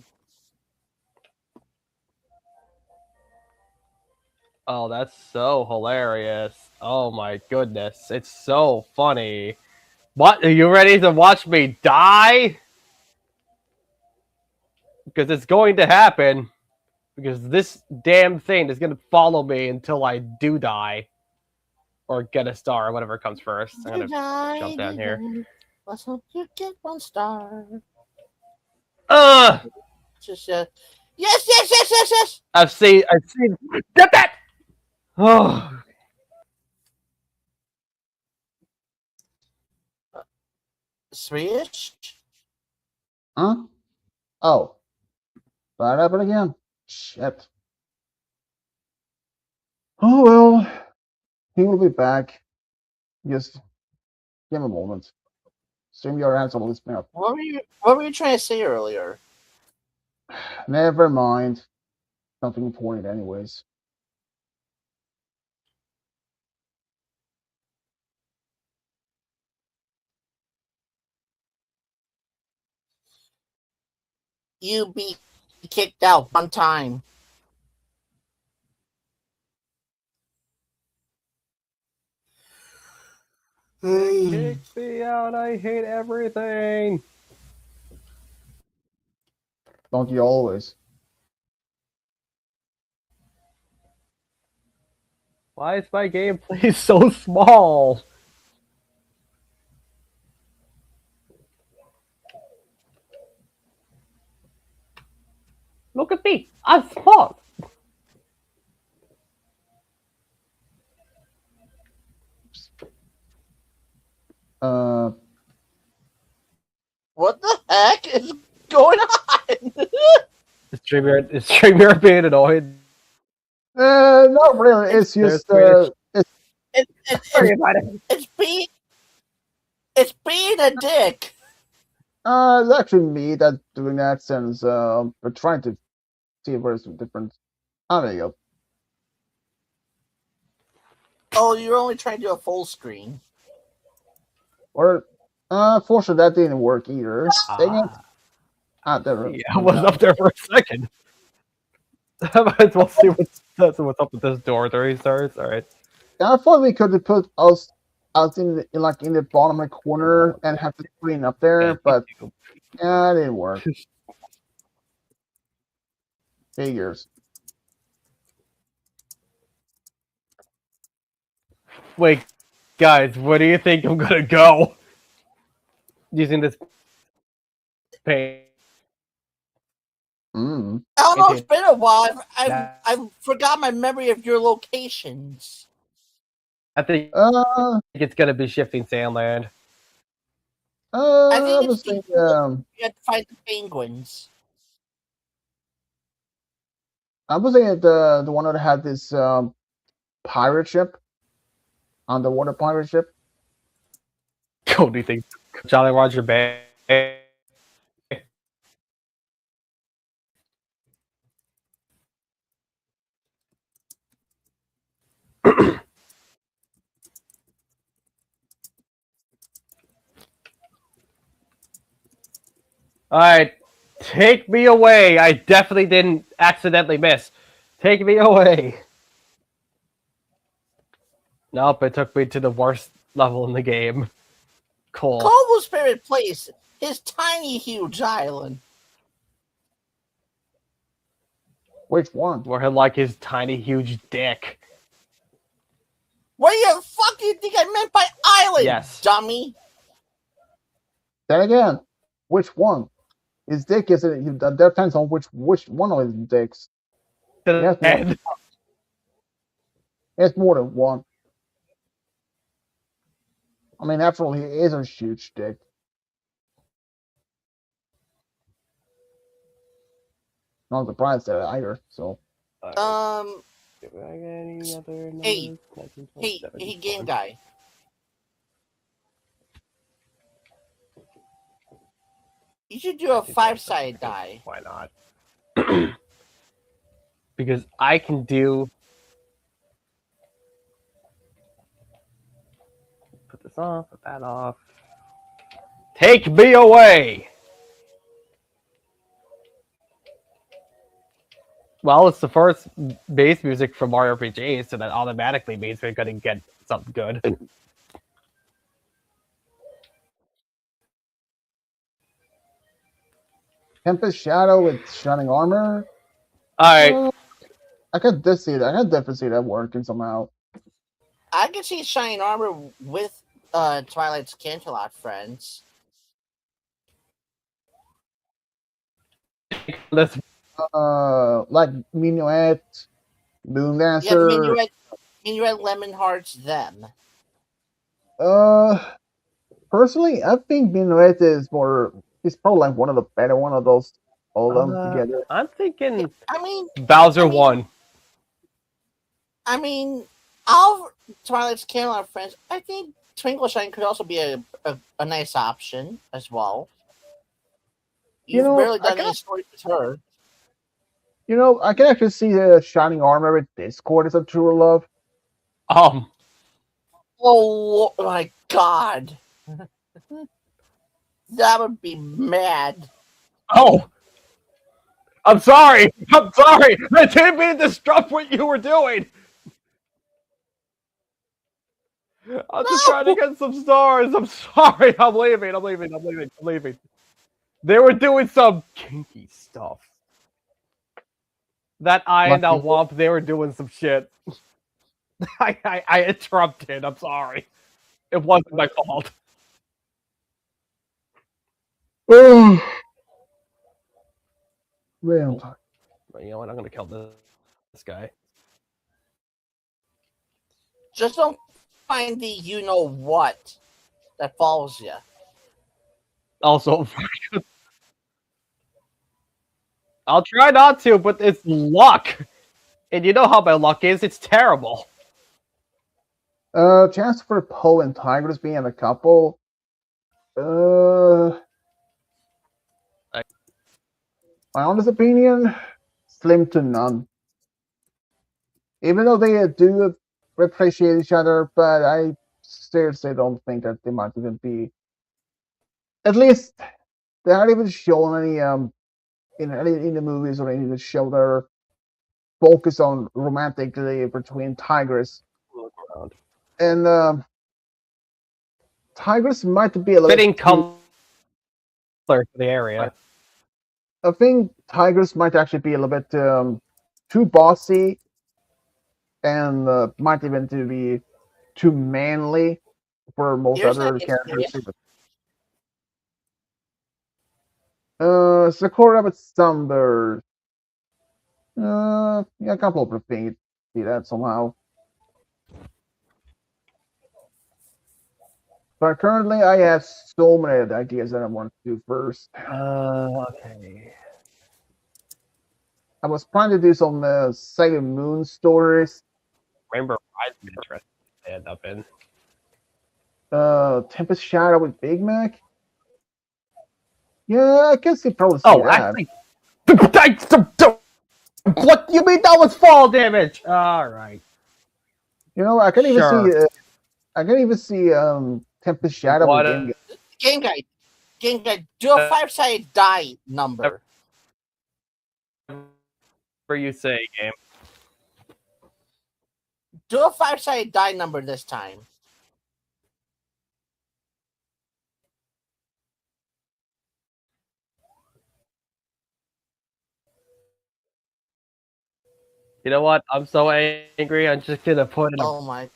Oh, that's so hilarious. Oh my goodness. It's so funny. What? Are you ready to watch me die? Because it's going to happen. Because this damn thing is going to follow me until I do die. Or get a star, or whatever comes first. I'm going to jump down here. Let's hope you get one star. Just yes. I've seen. Get that! Oh. Switch. Huh? Oh. That happened again. Shit. Oh well. He will be back. Just give him a moment. Stream your hands on this map. What were you trying to say earlier? Never mind. Nothing important anyways. You be kicked out one time. Kick me out. I hate everything. Don't you always? Why is my gameplay so small? Look at me. I'm small. What the heck is going on? Is StreamYard being annoyed? Not really. It's just It's being a dick. it's actually me that's doing that since we're trying to see if there's some different. Oh, there you go. Oh, you're only trying to do a full screen. Or, fortunately, that didn't work either. Dang it. There. Yeah, I was up there for a second. I might as well see what's up with this door. 30 stars. All right. I thought we could have put us in the bottom right corner and have the screen up there, but yeah, it didn't work. Figures. Wait, guys, where do you think I'm gonna go? Using this paint. I don't know. It's been a while. I forgot my memory of your locations. I think it's gonna be Shifting Sandland. I think was you thinking, have to find the penguins. I was thinking the one that had this pirate ship, underwater pirate ship. Cody thinks Jolly Roger Bay. Alright, take me away. I definitely didn't accidentally miss. Take me away. Nope, it took me to the worst level in the game. Cool. Kobo's favorite place, his tiny, huge island. Which one? Where like his tiny, huge dick. What the fuck do you think I meant by island, Yes. dummy? Then again, which one? His dick isn't. That depends on which one of his dicks. To the Yes, head. It's more than one. I mean, after all, he is a huge dick. Not surprised at it either. So. Hey, game guy. You should do a 5-sided die. Why not? Because I can do. Put this off, put that off. Take me away! Well, it's the first bass music from Mario RPG, so that automatically means we're gonna get something good. Tempest Shadow with Shining Armor. Alright. I could see that. I could definitely see that working somehow. I can see Shining Armor with Twilight's Canterlot friends. Let's Like Minuet, Moon Yeah, Dancer. Minuet, Lemon Hearts, them. Personally, I think Minuet is more. He's probably like one of the better one of those, all of them together. I'm thinking I mean, Bowser 1. I mean, all Twilight's Canterlot friends, I think Twinkle Shine could also be a nice option as well. You've barely done any stories with her. You know, I can actually see the Shining Armor with Discord as a true love. Oh my god. That would be mad. Oh! I'm sorry! I'm sorry! I didn't mean to disrupt what you were doing! I'm just trying to get some stars. I'm sorry. I'm leaving. They were doing some kinky stuff. That I and that Womp, they were doing some shit. I interrupted. I'm sorry. It wasn't my fault. Well, you know what? I'm gonna kill this guy. Just don't find the you-know-what that follows you. Also, I'll try not to, but it's luck. And you know how my luck is, it's terrible. Chance for Poe and Tigers being a couple. My honest opinion, slim to none. Even though they do appreciate each other, but I seriously don't think that they might even be. At least they're not even showing any in the movies or any of the show their focus on romantically between Tigers and Tigers might be a little fitting color for the area. I think Tigers might actually be a little bit too bossy and might even to be too manly for most other characters. Sakura with Thunder. Yeah, a couple of things. See that somehow. But currently, I have so many ideas that I want to do first. Okay. I was trying to do some Sailor Moon stories. Rainbow Rise would be interesting to end up in. Tempest Shadow with Big Mac. Yeah, I guess you probably see Oh, that. what do you mean that was fall damage? All right. You know, I can even Sure. see. I can even see Tempest Shadow What with Game Guy. Game guide, do a 5-sided die number. whatever you say, game. Do a 5-sided die number this time. You know what? I'm so angry. I'm just gonna put in a. Oh my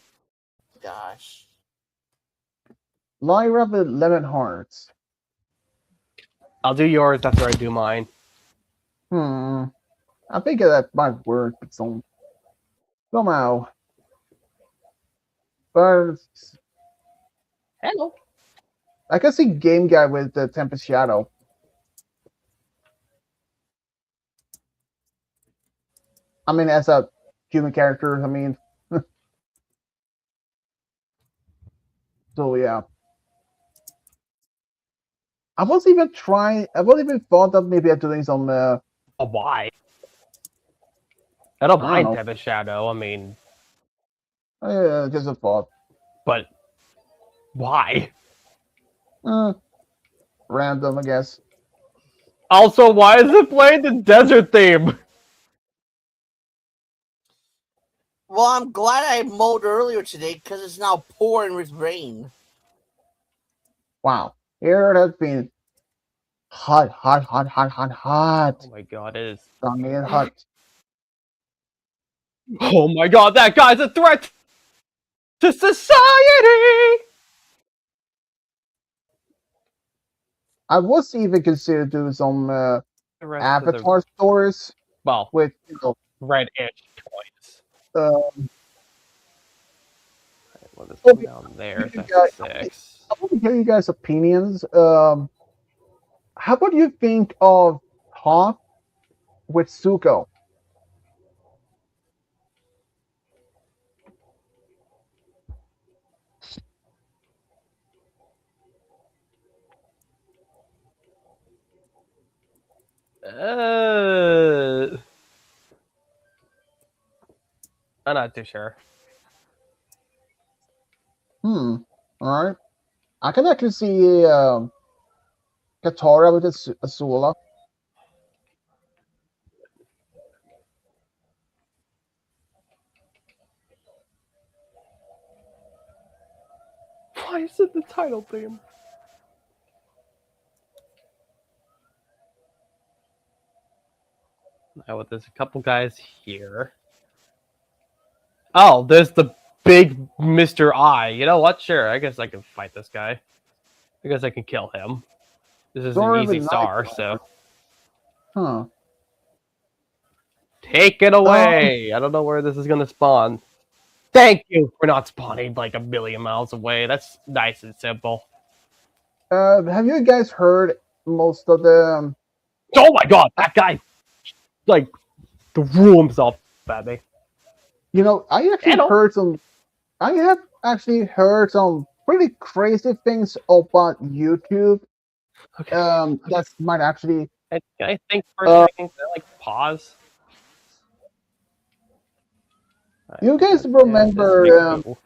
gosh. Lyra with Lemon Hearts. I'll do yours after I do mine. I think that might work, but somehow. But Hello. I can see Game Guy with the Tempest Shadow. I mean, as a human character, I mean. So yeah. I was even thought of maybe doing some. Oh, why? I don't I mind don't know. Tempest Shadow. I mean, Just a thought. but why? Random, I guess. Also, why is it playing the desert theme? Well, I'm glad I mowed earlier today because it's now pouring with rain. Wow. Here it has been hot. Oh my god, it is. Stunning and hot. Oh my god, that guy's a threat to society! I was even considered doing some The rest of the- Avatar stories well, with red-ish toys. Well, this Okay. down there, You that's guys- 6. I want to hear you guys' opinions. How about you think of Hawk with Zuko? I'm not too sure. All right. I can actually see Katara with Azula. Why is it the title theme? Now, there's a couple guys here. Oh, there's the big Mr. I. You know what? Sure, I guess I can fight this guy. I guess I can kill him. This is Sora an easy with star, Nightcrawler. so Huh. take it away. I don't know where this is gonna spawn. Thank you for not spawning like a million miles away. That's nice and simple. Have you guys heard most of the? Oh my god, that guy like threw himself at me. You know, I actually Hello. heard some. I have actually heard some pretty crazy things about YouTube. Okay. That might actually. Can I think for a second? Can I like pause? You guys Yeah, remember? this big-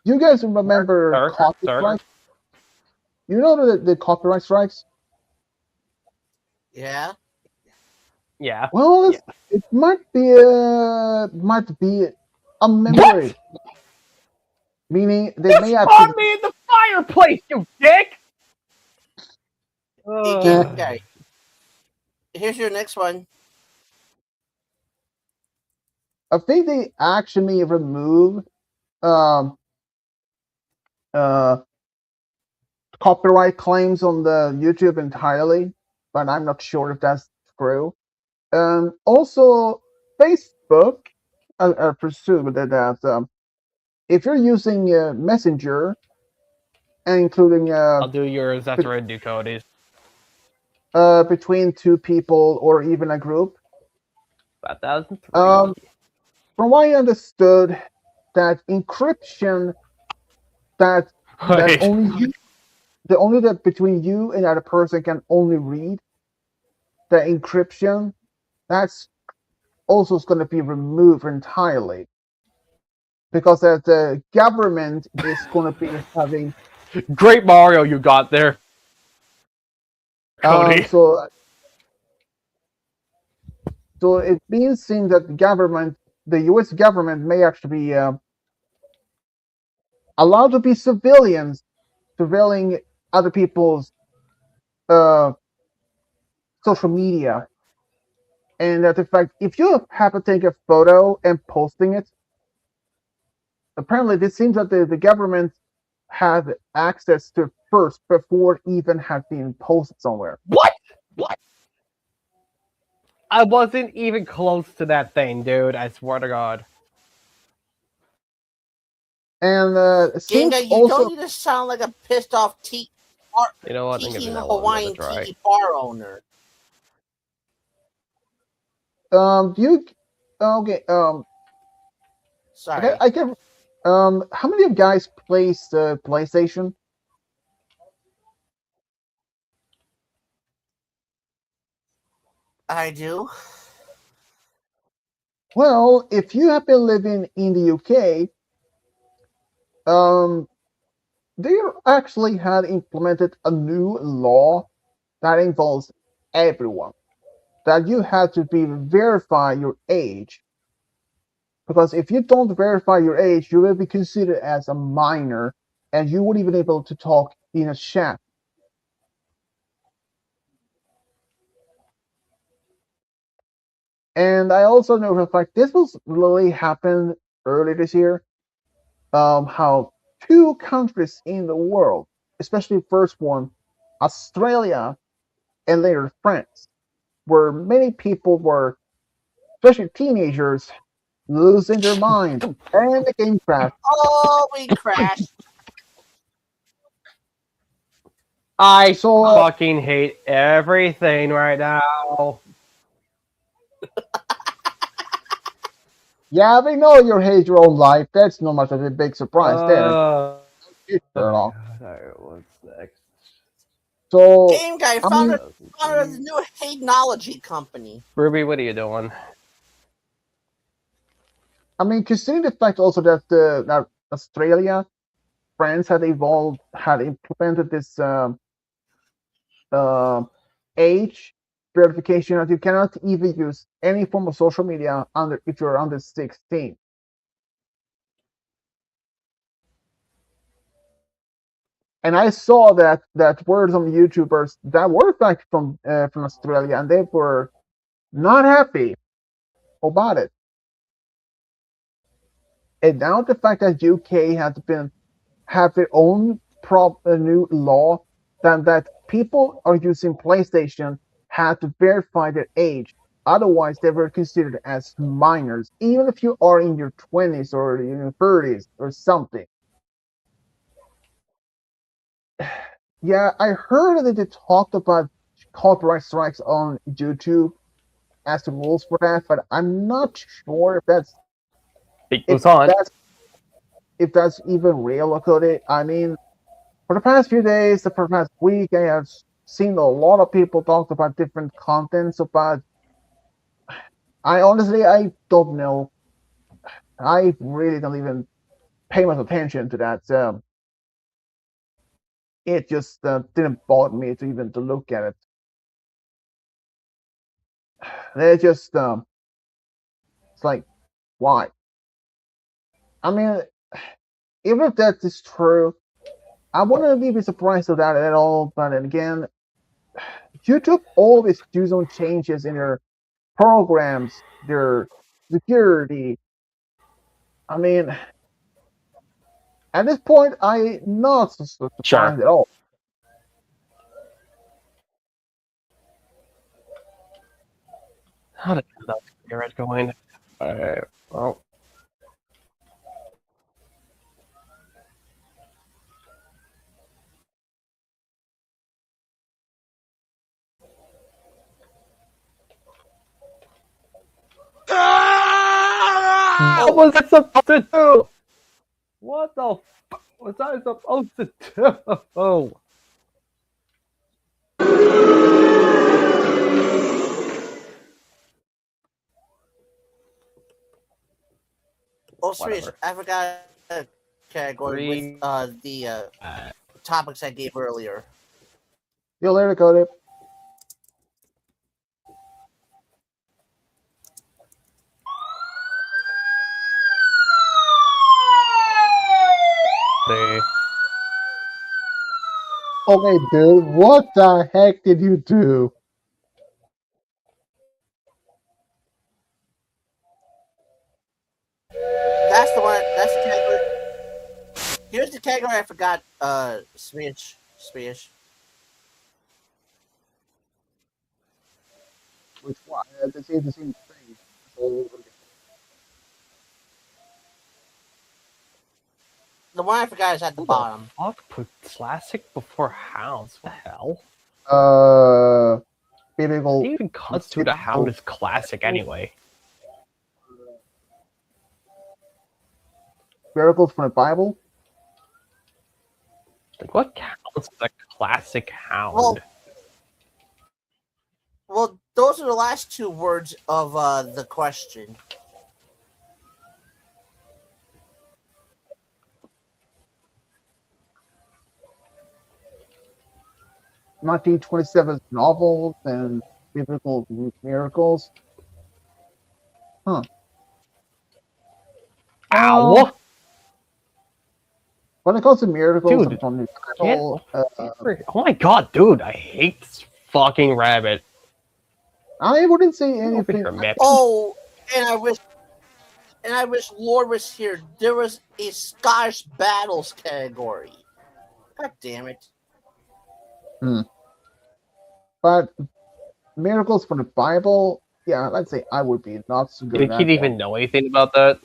You guys remember Sir, copyright sir. strikes? You know the copyright strikes? Yeah. Yeah. Well, it might be a memory. Meaning they may You have. spawned me in the fireplace, you dick! Hey, Game Guy. Here's your next one. I think they actually remove copyright claims on the YouTube entirely, but I'm not sure if that's true. Also, Facebook, I presume that if you're using Messenger, and including I'll do yours after I do Cody's. between two people or even a group, 1003. from what I understood, that encryption that that Wait. only that between you and the other person can only read the encryption, that's also going to be removed entirely because the government is going to be having Great Mario you got there, Cody. so it means seems that the U.S. government may actually be allowed to be civilians surveilling other people's uh, social media, and that in fact, if you happen to take a photo and posting it, apparently it seems that the government had access to it first before it even had been posted somewhere. What? What? I wasn't even close to that thing, dude. I swear to God. And it seems Ginga, you also don't need to sound like a pissed off You know what? I'm giving tiki that one another Hawaiian try. tiki bar owner. you okay Sorry. I can how many of you guys plays the PlayStation? I do. Well, if you have been living in the UK, they actually had implemented a new law that involves everyone. That you had to be verify your age. Because if you don't verify your age, you will be considered as a minor and you wouldn't even be able to talk in a chat. And I also know for a fact this was really happened earlier this year. How two countries in the world, especially the first one, Australia and later France, where many people were, especially teenagers, losing their mind and the game crashed. Oh, we crashed. I So fucking hate everything right now. yeah, we know you hate your own life. That's not much of a big surprise there. Sherlock. Alright, what's next? So Game Guy I founded mean, the new Hatenology company. Ruby, what are you doing? considering the fact also that that Australia, France had implemented this age verification that you cannot even use any form of social media if you're under 16. And I saw that were some YouTubers that were in fact from Australia, and they were not happy about it. And now the fact that UK have their own new law that people are using PlayStation had to verify their age. Otherwise, they were considered as minors, even if you are in your 20s or in your 30s or something. Yeah, I heard that they talked about copyright strikes on YouTube as the rules for that, but I'm not sure if that's It if goes on. that's even real or could it. I mean, for the past few days, for the past week, I have seen a lot of people talk about different contents about. I don't know. I really don't even pay much attention to that. It just didn't bother me to even to look at it. It just it's like why? I mean, even if that is true, I wouldn't be surprised of that at all. But then again, YouTube always do some changes in their programs, their security. I mean, at this point, I'm not surprised Sure. at all. How did that get going? Alright, well. What was that supposed to do? What the What's I supposed to do? Oh, Oh, serious. whatever. I forgot a category with Three. the topics I gave earlier. See you later, Cody. The Okay, dude, what the heck did you do? That's the one. That's the category. Here's the category I forgot. Swedish. Which one? The same thing. So, The one I forgot is at the who bottom. the fuck put classic before hounds? What the hell? biblical. It even constitute a hound as classic anyway. Miracles from the Bible. Like, what counts as a classic hound? Well, those are the last two words of the question. Nineteen 1927 novels and biblical miracles. Huh. Ow! When it comes to miracles Dude, from the Bible, oh my god, dude, I hate this fucking rabbit. I wouldn't say Over anything. here, Mick. Oh, and I wish Lord was here. There was a Scottish battles category. God damn it. But miracles from the Bible, yeah, I'd say I would be not so good Do at you that even know anything about that?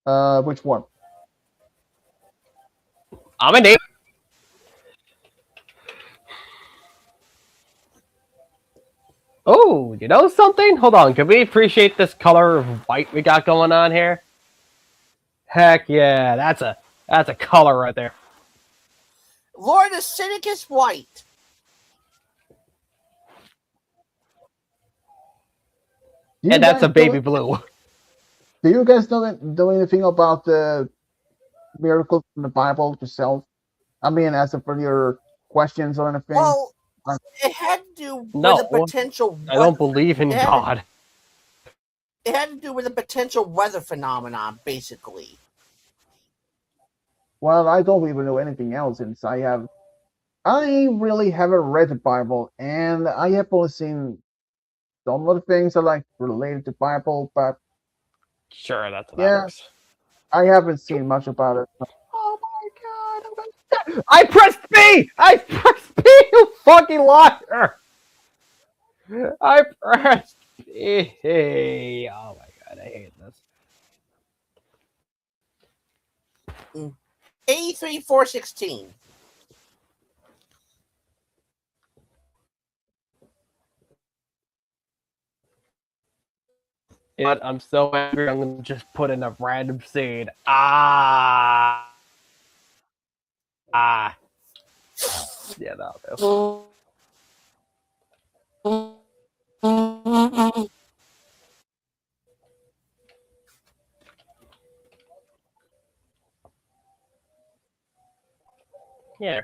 one. Which one? I'm an ape. Oh, you know something? Hold on, can we appreciate this color of white we got going on here? Heck yeah, that's a color right there. Lord of Cynic is white. Do you And that's guys a baby know, blue. do you guys know anything about the miracles from the Bible yourself? I mean, as for your questions or anything. Well, it had to do No, with the potential. I don't believe in Yeah. God. It had to do with the potential weather phenomenon, basically. Well, I don't even know anything else since I really haven't read the Bible, and I have only seen some of the things that like related to Bible, but Sure, that's how Yeah. that works. I haven't seen much about it. Oh my god, I'm gonna... I pressed B! I pressed B, you fucking liar! I pressed B. Oh my god, I hate this. 83,416. But I'm so angry, I'm gonna just put in a random seed. Ah. Yeah, that'll do. Yeah.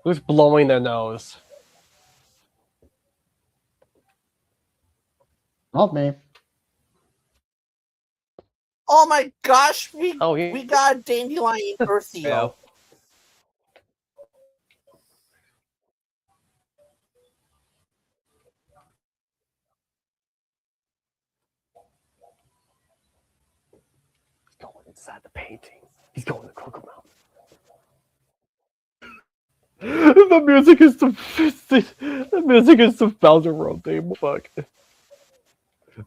Who's blowing their nose? Not me. Oh my gosh, we Yeah. got a Dandelion Earthio. Yeah. He's going inside the painting. He's going to Crooked Mountain. The music is the music is the Bowser Road theme. Fuck.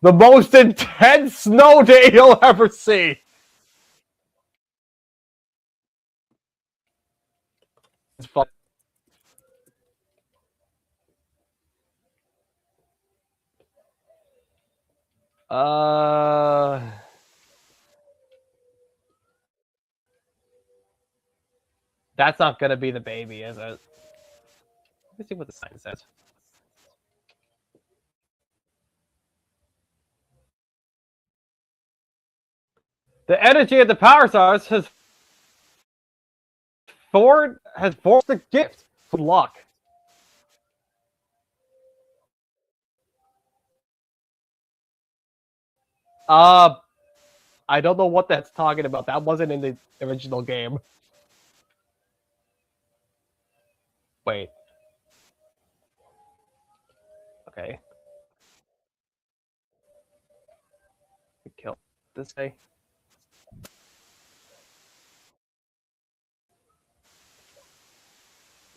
The most intense snow day you'll ever see. It's fun. That's not gonna be the baby, is it? Let me see what the sign says. The energy of the power source has forced a gift for luck. I don't know what that's talking about. That wasn't in the original game. Wait. Okay. Kill this guy.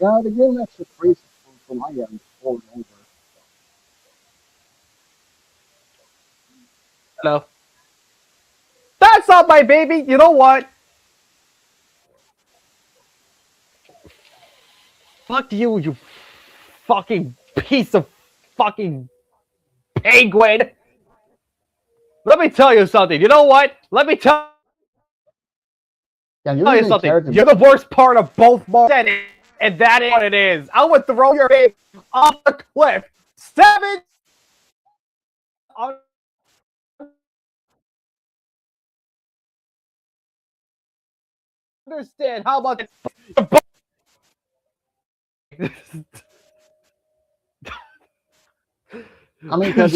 Yeah, the game actually freezes from my end over and over. Hello. That's not my baby! You know what? Fuck you, you fucking piece of fucking penguin! Let me tell you something. You know what? Let me tell Yeah, you something. You're the worst part of both Marvel, and that is what it is. I would throw your baby off the cliff. 7 understand how much I mean, can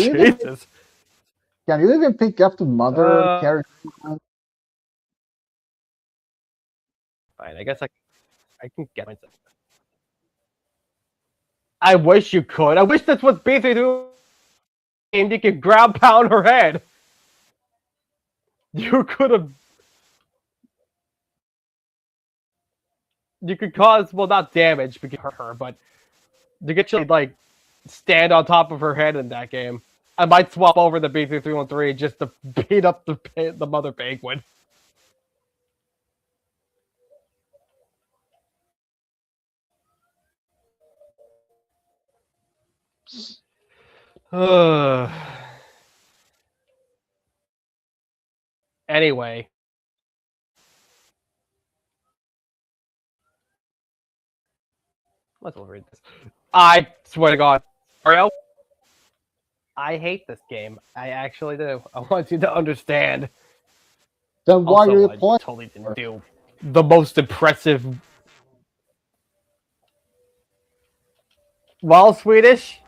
you even pick up the mother character? Fine, I guess I can get myself. I wish you could. I wish that's what B3 and you could ground pound her head. You could have. You could cause, well, not damage because her, but you could actually like stand on top of her head in that game. I might swap over the B3313 just to beat up the mother penguin. Anyway. Let's read this. I swear to God. Mario, I hate this game. I actually do. I want you to understand. Then why are you I playing? totally didn't do the most impressive. Well, Swedish,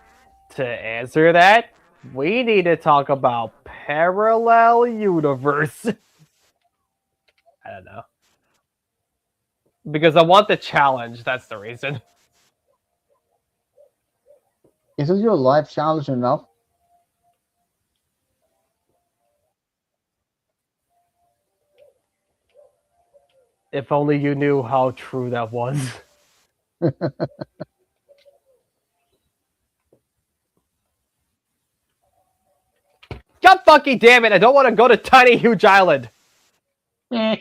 to answer that, we need to talk about parallel universe. I don't know. Because I want the challenge, that's the reason. Isn't your life challenge enough? If only you knew how true that was. God fucking damn it, I don't want to go to Tiny Huge Island. You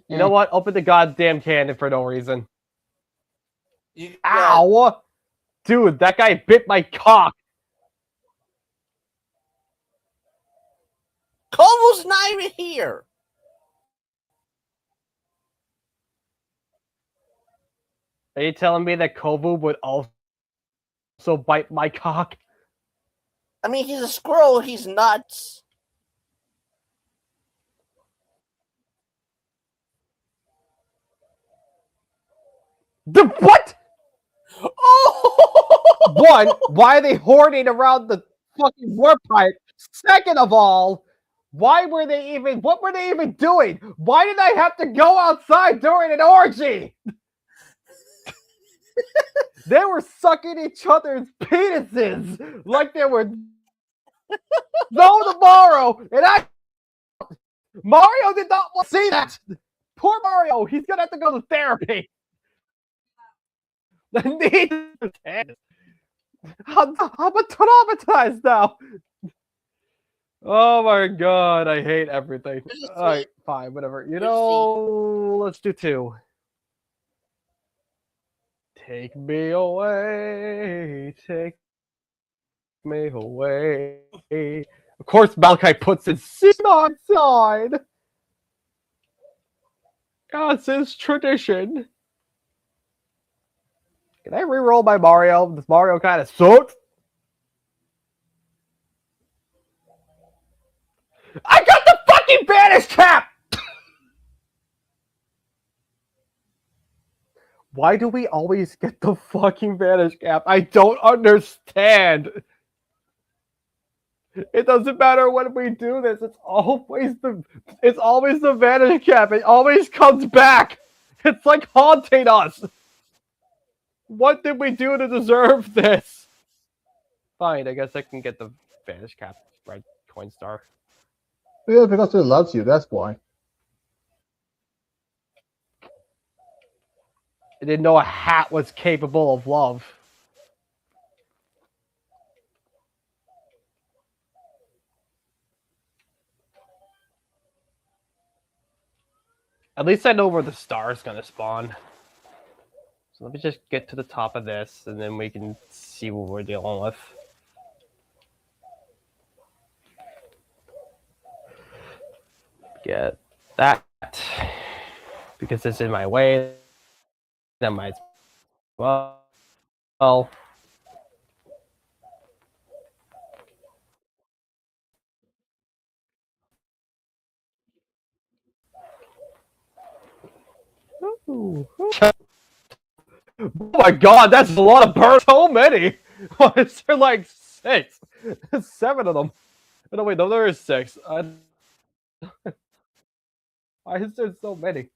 know what? Open the goddamn cannon for no reason. Ow! Dude, that guy bit my cock. Kovu's not even here. Are you telling me that Kovu would also bite my cock? I mean, he's a squirrel. He's nuts. What? Oh! One, why are they hoarding around the fucking warp pipe? Second of all, what were they even doing? Why did I have to go outside during an orgy? They were sucking each other's penises like they were no tomorrow, and Mario did not want to see that. Poor Mario, he's gonna have to go to therapy. I'm traumatized now. Oh my God, I hate everything. All right, fine, whatever. You know, let's do 2. Take me away, take me away. Of course, Malachi puts his sin on side. That's his tradition. Can I re-roll my Mario? This Mario kind of sucks. I got the fucking Banish Cap! Why do we always get the fucking Banish Cap? I don't understand. It doesn't matter when we do this. It's always the Banish Cap. It always comes back. It's like haunting us. What did we do to deserve this? Fine, I guess I can get the Banish Cap, right? Coin Star. Yeah, because it loves you, that's why. I didn't know a hat was capable of love. At least I know where the star is gonna spawn. So let me just get to the top of this, and then we can see what we're dealing with. Get that. Because it's in my way. That might as well. Ooh. Oh my god, that's a lot of birds. So many. Why is there like 6? 7 of them. Oh, no, wait, no, there is 6. Why is there so many?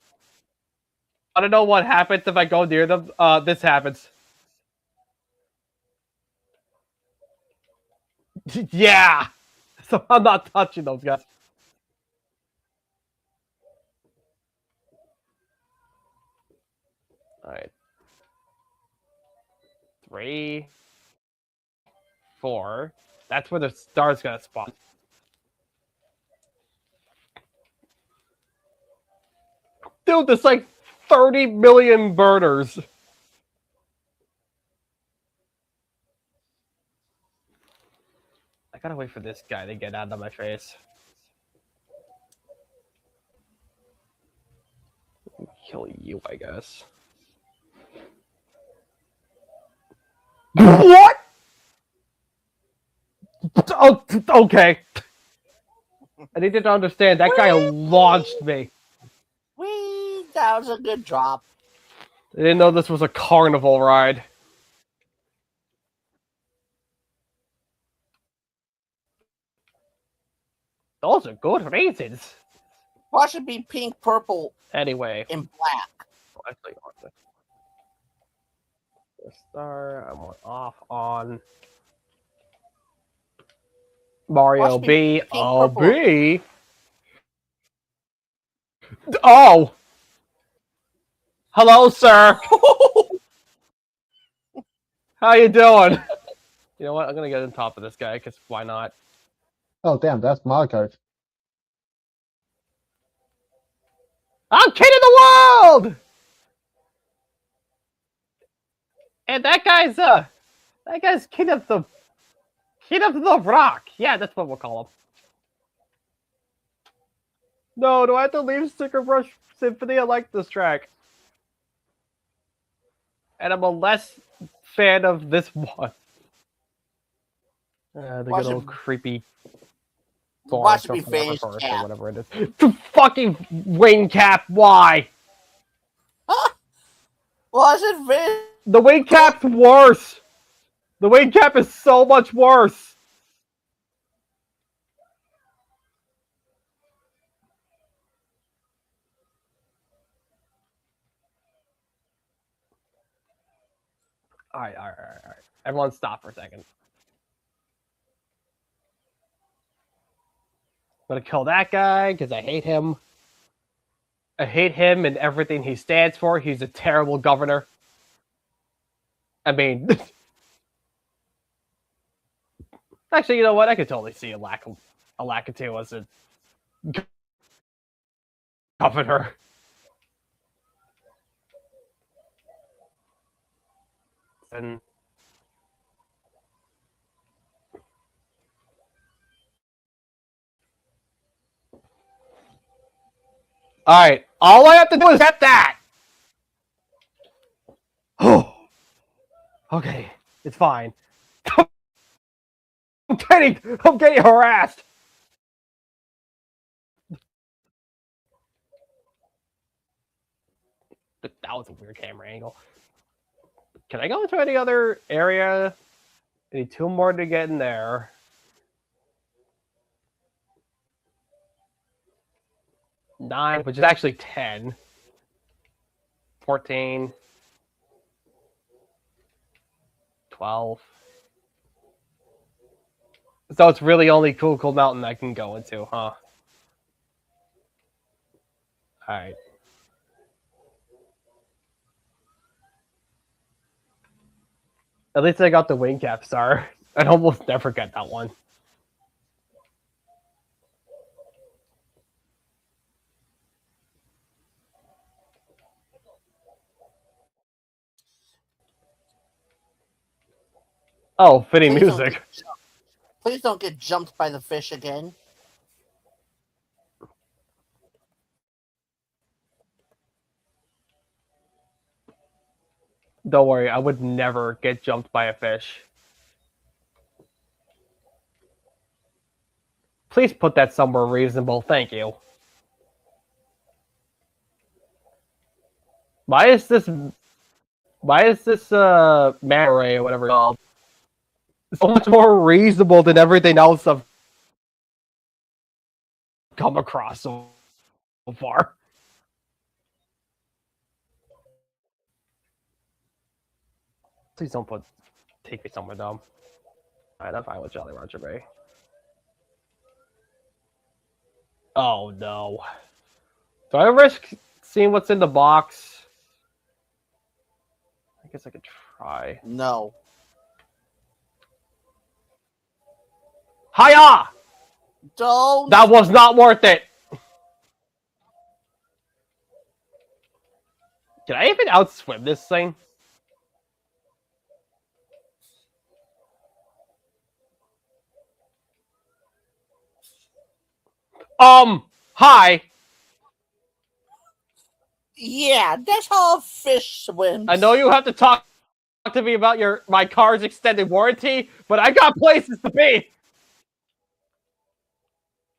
I don't know what happens if I go near them. This happens. Yeah! So I'm not touching those guys. Alright. 3, 4. That's where the star's gonna spawn. Dude, there's like 30 million birders. I gotta wait for this guy to get out of my face. Kill you, I guess. What? Oh, okay. I needed to understand. That guy launched me. Whee! That was a good drop. I didn't know this was a carnival ride. Those are good reasons. Why should it be pink, purple, Anyway. and black? Actually, the star, I'm off on Mario Watch me B. pink, Oh, purple. B. Oh! Hello, sir. How you doing? You know what? I'm gonna get on top of this guy, because why not? Oh, damn, that's Mario Kart. I'm king of the world! And that guy's king of the rock. Yeah, that's what we'll call him. No, do I have to leave Sticker Brush Symphony? I like this track. And I'm a less fan of this one. The Watch good old it- creepy Watch forest me or finish forest or Cap. whatever it is. The fucking wing cap, why? Well, is it very... The wing cap's worse. The wing cap is so much worse. Alright. Everyone stop for a second. I'm gonna kill that guy because I hate him. I hate him and everything he stands for. He's a terrible governor. I mean, actually, you know what? I could totally see a Lakitu as a governor. And all right, all I have to do is get that. Oh, Okay, it's fine. I'm getting harassed. That was a weird camera angle. Can I go into any other area? I need 2 more to get in there. Nine, which is actually 10. 14. 12. So it's really only Cool Mountain I can go into, huh? Alright. At least I got the wing cap star. I'd almost never get that one. Oh, fitting music. Please don't get jumped by the fish again. Don't worry, I would never get jumped by a fish. Please put that somewhere reasonable, thank you. Why is this manta ray or whatever it's called so much more reasonable than everything else I've come across so far? Please don't take me somewhere dumb. Alright, I'm fine with Jolly Roger Bay. Oh no. Do I risk seeing what's in the box? I guess I could try. No. Hiya! Don't. That was not worth it! Can I even outswim this thing? Hi! Yeah, that's how a fish swims. I know you have to talk to me about my car's extended warranty, but I got places to be!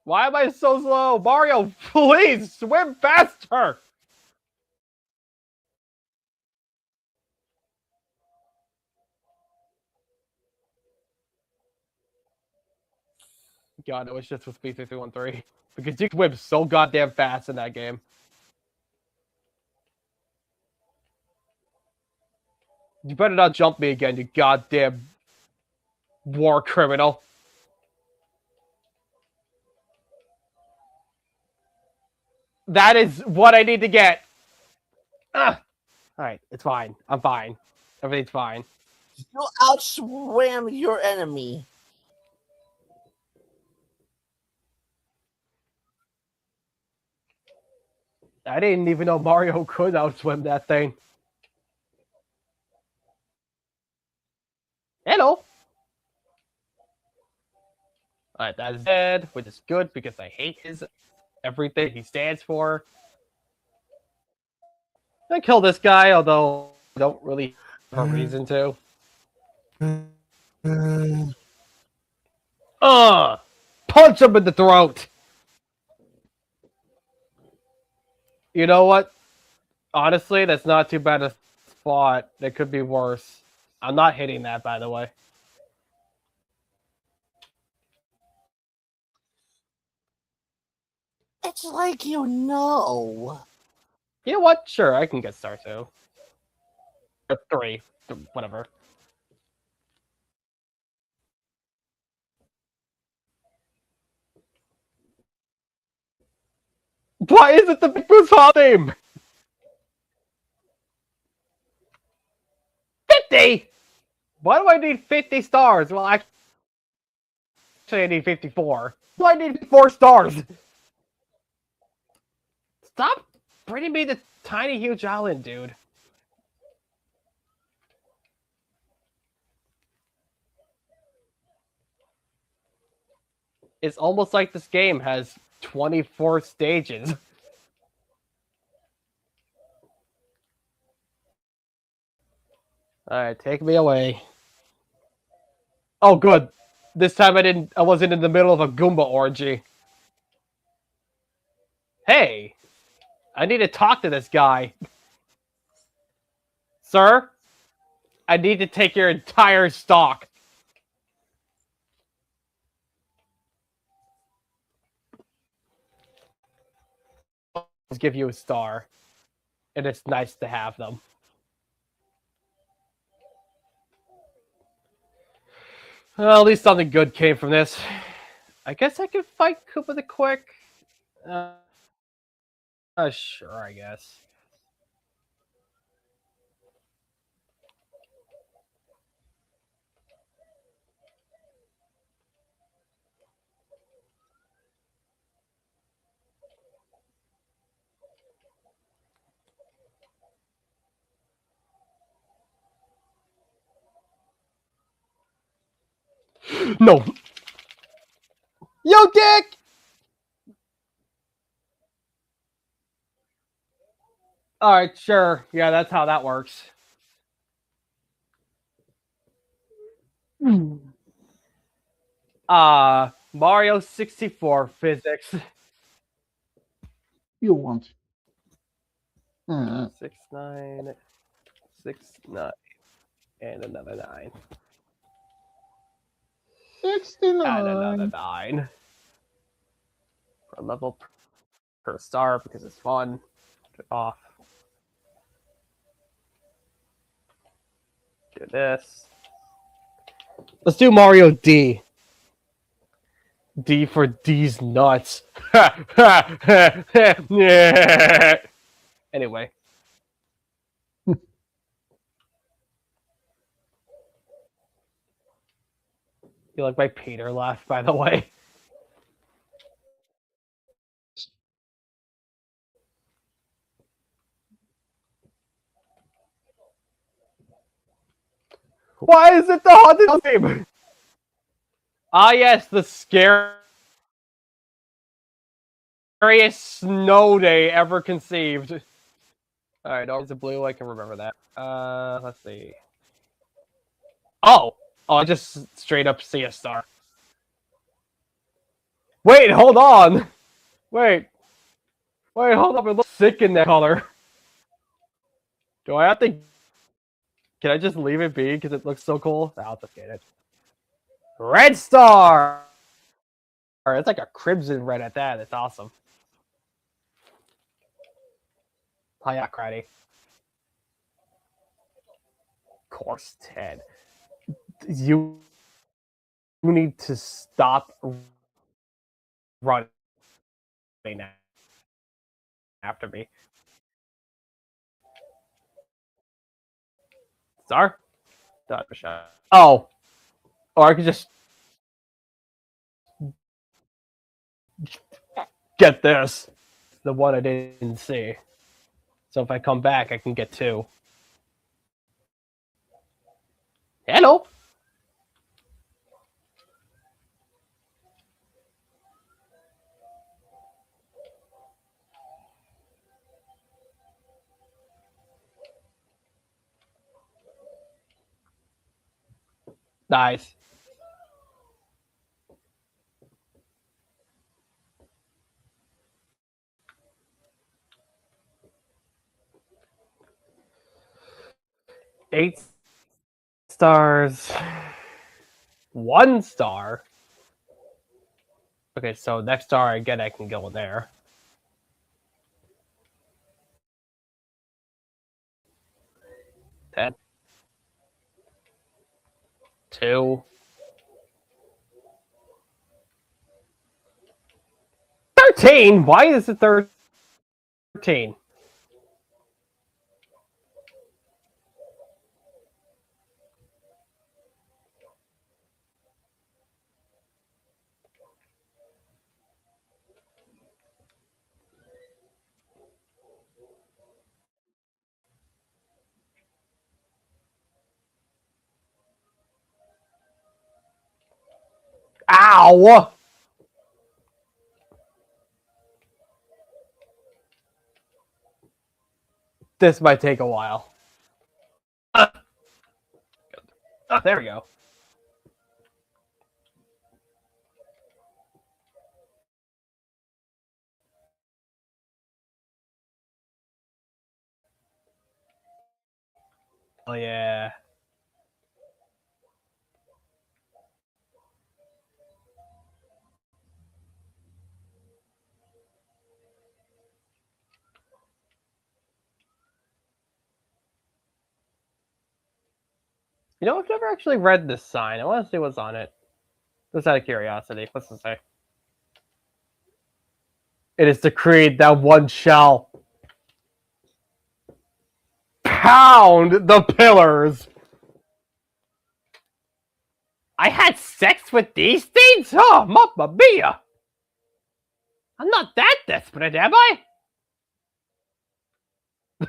Why am I so slow? Mario, please, swim faster! God, I wish this was P3313. Because you can swim so goddamn fast in that game. You better not jump me again, you goddamn war criminal. That is what I need to get. Alright, it's fine. I'm fine. Everything's fine. You outswam your enemy. I didn't even know Mario could outswim that thing. Hello. Alright, that's dead, which is good because I hate everything he stands for. I kill this guy, although I don't really have a reason to. Punch him in the throat! You know what? Honestly, that's not too bad a spot. That could be worse. I'm not hitting that, by the way. It's like you know. You know what? Sure, I can get star 2. Or 3. Whatever. Why is it the Big Boo's Hall name? 50! Why do I need 50 stars? Well, actually, I need 54. Why do I need 4 stars? Stop bringing me the tiny, huge island, dude. It's almost like this game has 24 stages. Alright, take me away. Oh, good. This time I wasn't in the middle of a Goomba orgy. Hey! I need to talk to this guy. Sir? I need to take your entire stock. Let's give you a star. And it's nice to have them. Well, at least something good came from this. I guess I could fight Koopa the Quick. Sure, I guess. No! Yo, Dick! Alright, sure. Yeah, that's how that works. Mario 64 physics. You want. 6, 9, 6, 9, and another 9. 69. And another 9. For a level per star because it's fun. Get off. Do this. Let's do Mario D. D for D's nuts. Anyway. You like my Peter laugh, by the way? Why is it the haunted game? Ah, yes, the scariest snow day ever conceived. Alright, always a blue, I can remember that. Let's see. Oh! Oh, I just straight up see a star. Wait, hold on! Wait, hold up, it looks sick in that color. Do I have to... Can I just leave it be because it looks so cool? I'll just get it. Red star! It's like a crimson red at that. It's awesome. Hiya, Craddy. Course 10. You need to stop running after me. Star? Oh. Or I could just get this. The one I didn't see. So if I come back, I can get 2. Hello. Nice. Eight stars. 1 star. Okay, so next star I get, I can go in there. Ten. 2. 13? Why is it 13? Ow! This might take a while. there we go. Oh yeah. You know, I've never actually read this sign. I want to see what's on it. Just out of curiosity. What's it say? It is to create that one shall pound the pillars. I had sex with these things? Oh, mamma mia! I'm not that desperate, am I? We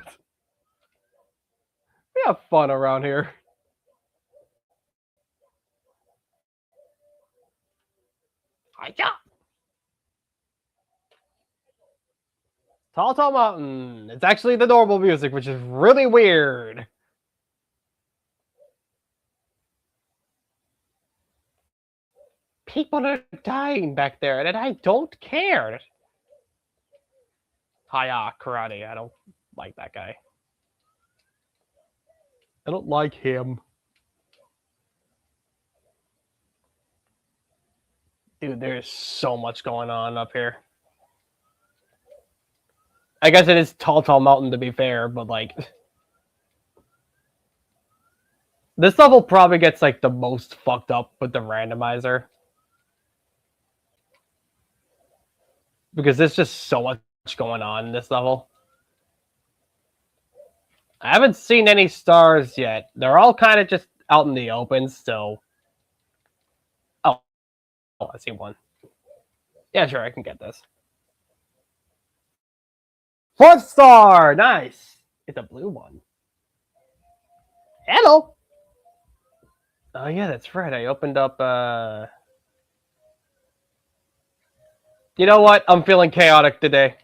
have fun around here. Hiya! Tall Tall Mountain. It's actually the normal music, which is really weird. People are dying back there, and I don't care. Hiya, karate. I don't like that guy. I don't like him. Dude, there's so much going on up here. I guess it is Tall Tall Mountain to be fair, but like... This level probably gets like the most fucked up with the randomizer. Because there's just so much going on in this level. I haven't seen any stars yet. They're all kind of just out in the open still. Oh, I see one. Yeah, sure, I can get this. 4th star! Nice! It's a blue one. Hello! Oh yeah, that's right. I opened up, You know what? I'm feeling chaotic today.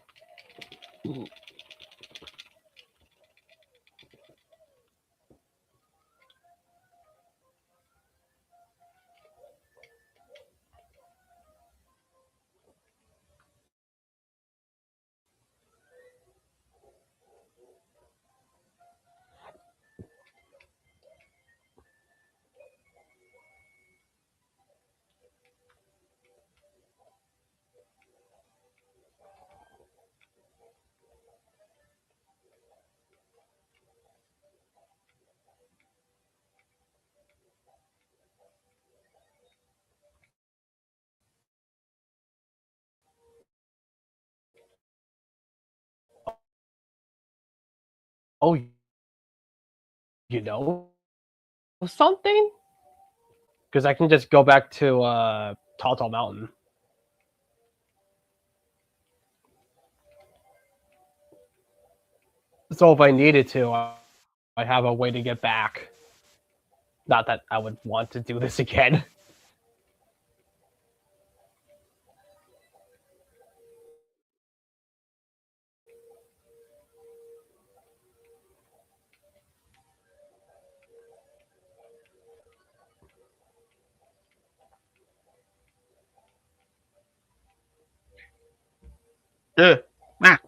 Oh, you know something? Because I can just go back to Tall Tall Mountain. So if I needed to, I have a way to get back. Not that I would want to do this again. Ah.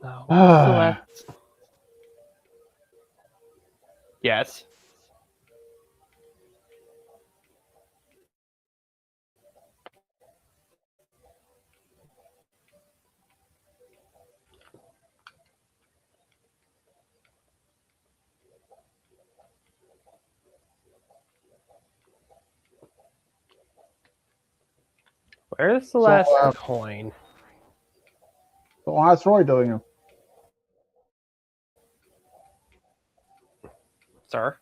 Oh, what's the last... Yes. Where's the last coin? So how's Roy doing? Sir?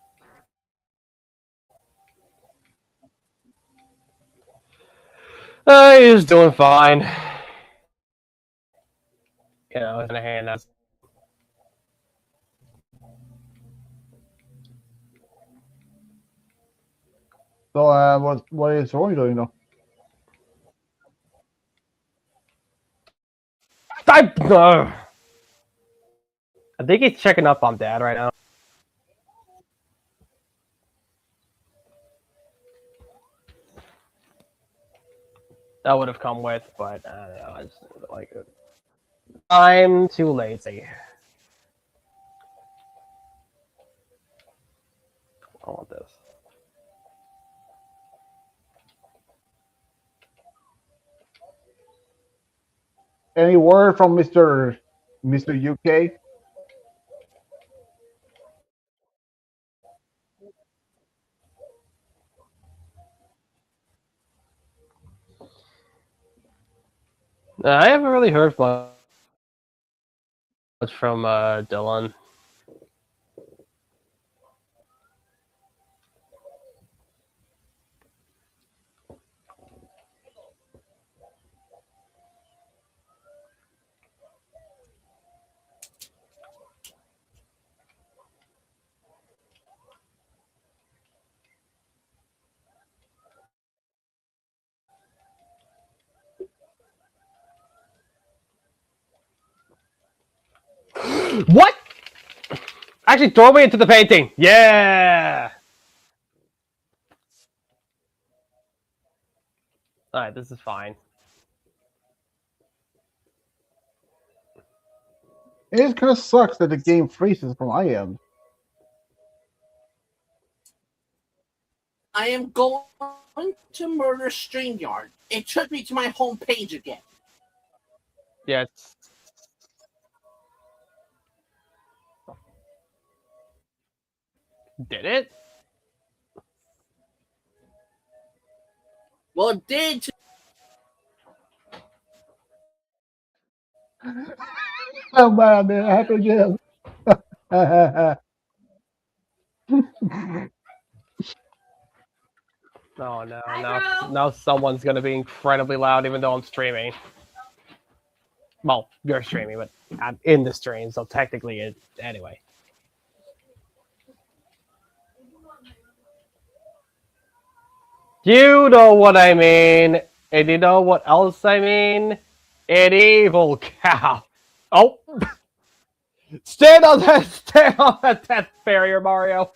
He's doing fine. You know, he's in a hand out. So what is Roy doing though? I think he's checking up on Dad right now. That would have come with, but I don't know. I just don't like it. I'm too lazy. I want this. Any word from Mr. UK? I haven't really heard much from Dylan. What? Actually, throw me into the painting. Yeah. All right, this is fine. It kind of sucks that the game freezes from my end. I am going to murder StreamYard. It took me to my home page again. Yeah. Did it? Well, it did. Oh man, it happened again. Oh no! Now someone's gonna be incredibly loud, even though I'm streaming. Well, you're streaming, but I'm in the stream, so technically, anyway. You know what I mean, and you know what else I mean? An evil cow. Oh, stand on that death barrier, Mario.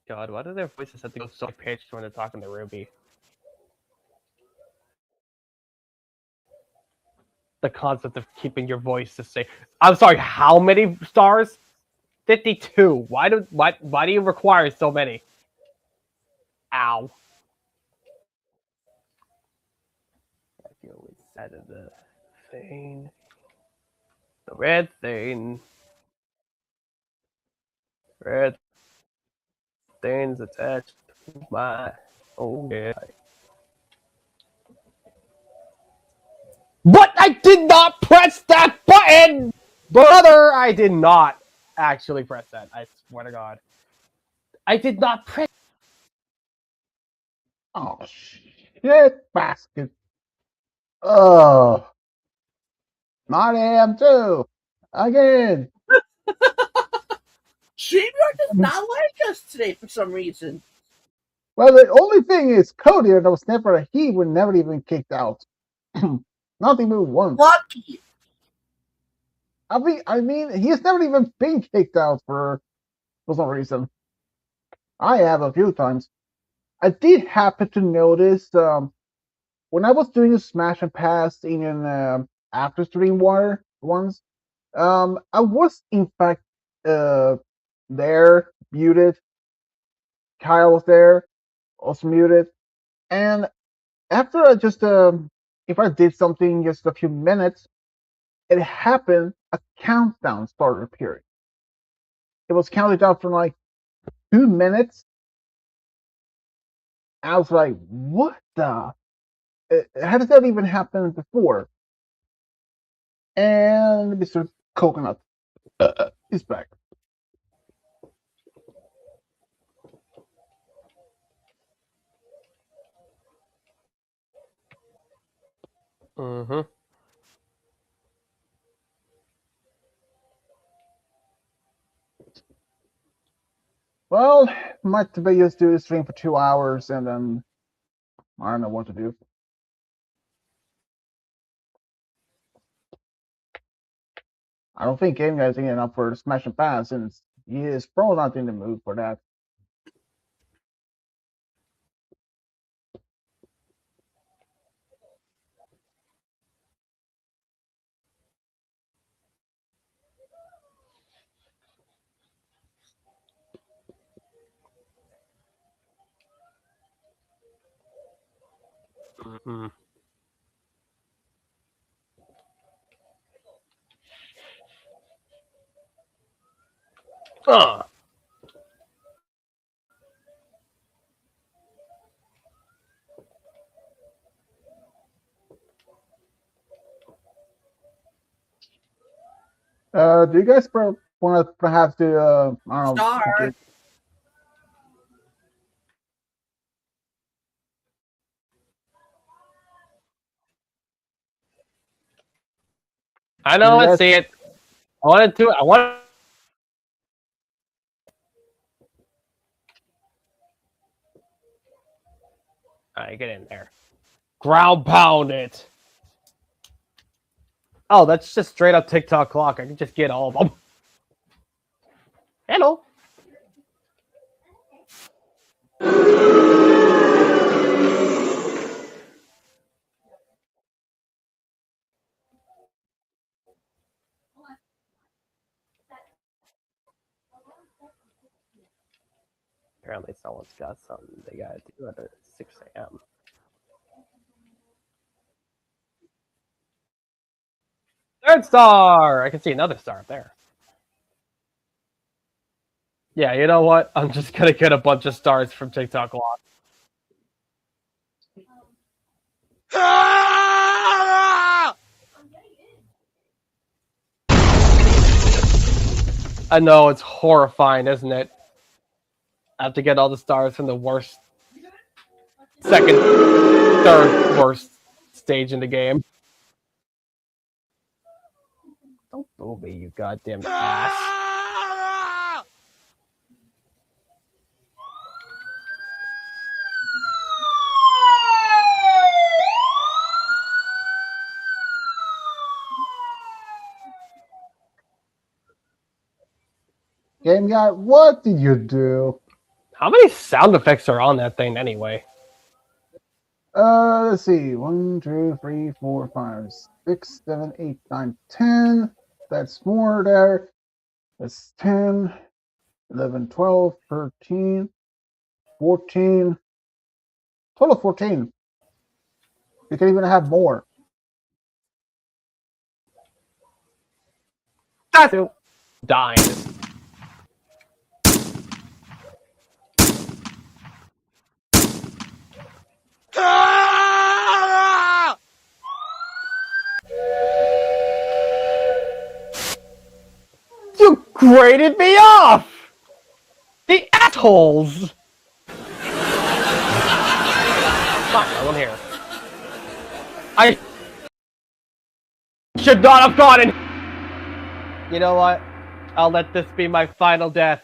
God, why do their voices have to go so pitched when they're talking to Ruby? The concept of keeping your voice the same. I'm sorry, how many stars? 52. Why do you require so many? Ow. I feel we said the thing. The red thing. Red things attached to my yeah. But I did not press that button! Brother, I did not actually press that. I swear to God. I did not press. Oh shit, basket. Oh, 9 a.m. too. Again. StreamYard does not like us today for some reason. Well, the only thing is Cody, that was never he was never even kicked out. Not even once. Lucky. I mean, he's never even been kicked out for some reason. I have a few times. I did happen to notice when I was doing a smash and pass in an after stream water once. I was in fact there muted. Kyle was there, also muted, and after I just if I did something just a few minutes, it happened. A countdown started appearing. It was counted down for like 2 minutes. I was like, "What the? How did that even happen before?" And Mr. Coconut is back. Mm-hmm. Well, might be just do a stream for 2 hours and then I don't know what to do. I don't think Game Guy's getting up for the Smash and Pass since he is probably not in the mood for that. Mm-hmm. Do you guys want to perhaps do I don't know? Star. I know. Let's see it. I wanted to. I want. All right, get in there. Ground pound it. Oh, that's just straight up TikTok clock. I can just get all of them. Hello. Apparently, someone's got something they gotta do at 6 a.m. Third star! I can see another star up there. Yeah, you know what? I'm just gonna get a bunch of stars from TikTok Lock. I know, it's horrifying, isn't it? I have to get all the stars from the worst, second, third worst stage in the game. Don't boo me, you goddamn ass. Game Guy, what did you do? How many sound effects are on that thing anyway? Let's see. 1, 2, 3, 4, 5, 6, 7, 8, 9, 10. That's more there. That's 10, 11, 12, 13, 14. Total 14. You can even have more. That's dying. You graded me off! The assholes! Fuck, no one here. I should not have gone in. You know what? I'll let this be my final death.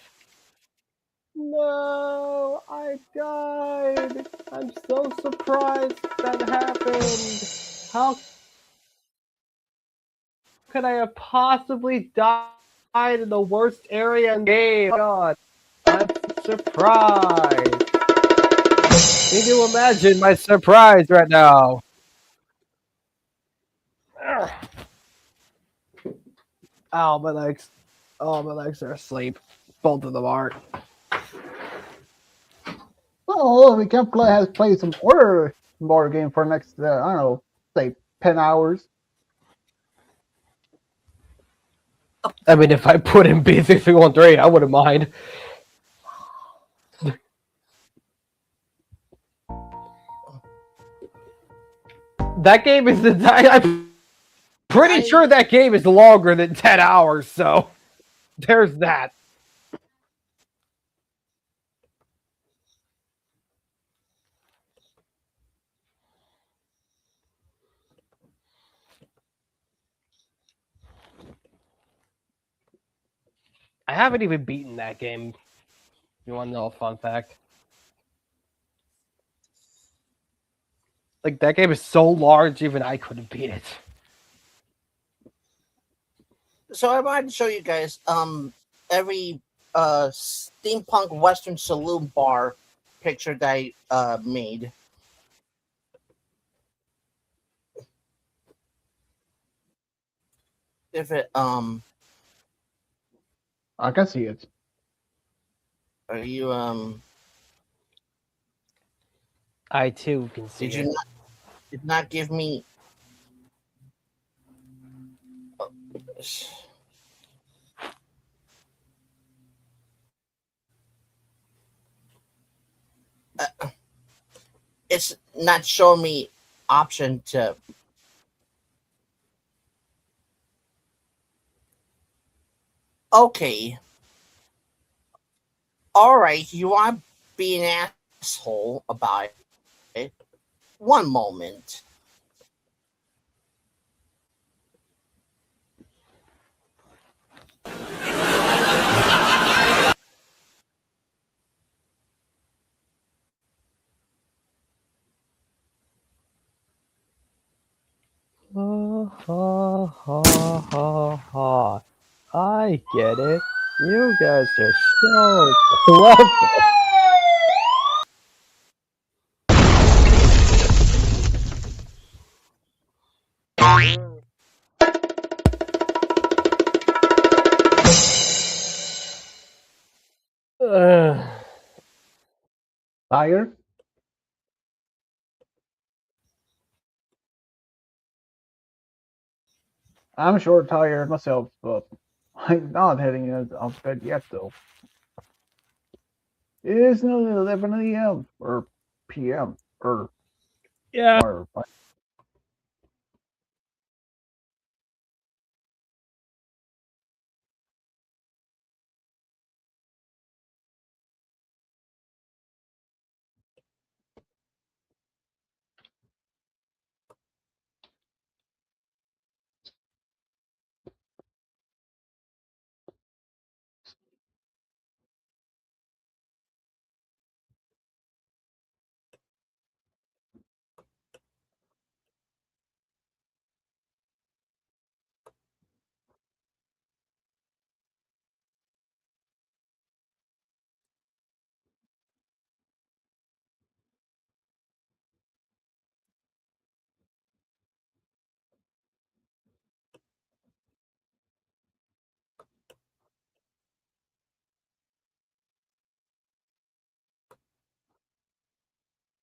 No, I died. I'm so surprised that happened. How could I have possibly died in the worst area in the game? Oh God, I'm surprised. Can you imagine my surprise right now? Ow, my legs. Oh, my legs are asleep. Both of them are. Well, we can play some other more game for next, I don't know, say 10 hours. I mean, if I put in B6313, I wouldn't mind. That game is I'm pretty sure that game is longer than 10 hours, so there's that. I haven't even beaten that game. You want to know a fun fact? Like, that game is so large, even I couldn't beat it. So I wanted to show you guys every steampunk Western saloon bar picture that I made. If it I can see it. are you I too can see did you it. not did not give me it's not showing me option to okay. All right, you want to be an asshole about it. One moment. Ha ha ha ha ha. I get it. You guys are so clever. Tiger? I'm sure tired myself, but I'm not heading out of bed yet, though. It is nearly 11 a.m. or p.m. or Yeah. whatever.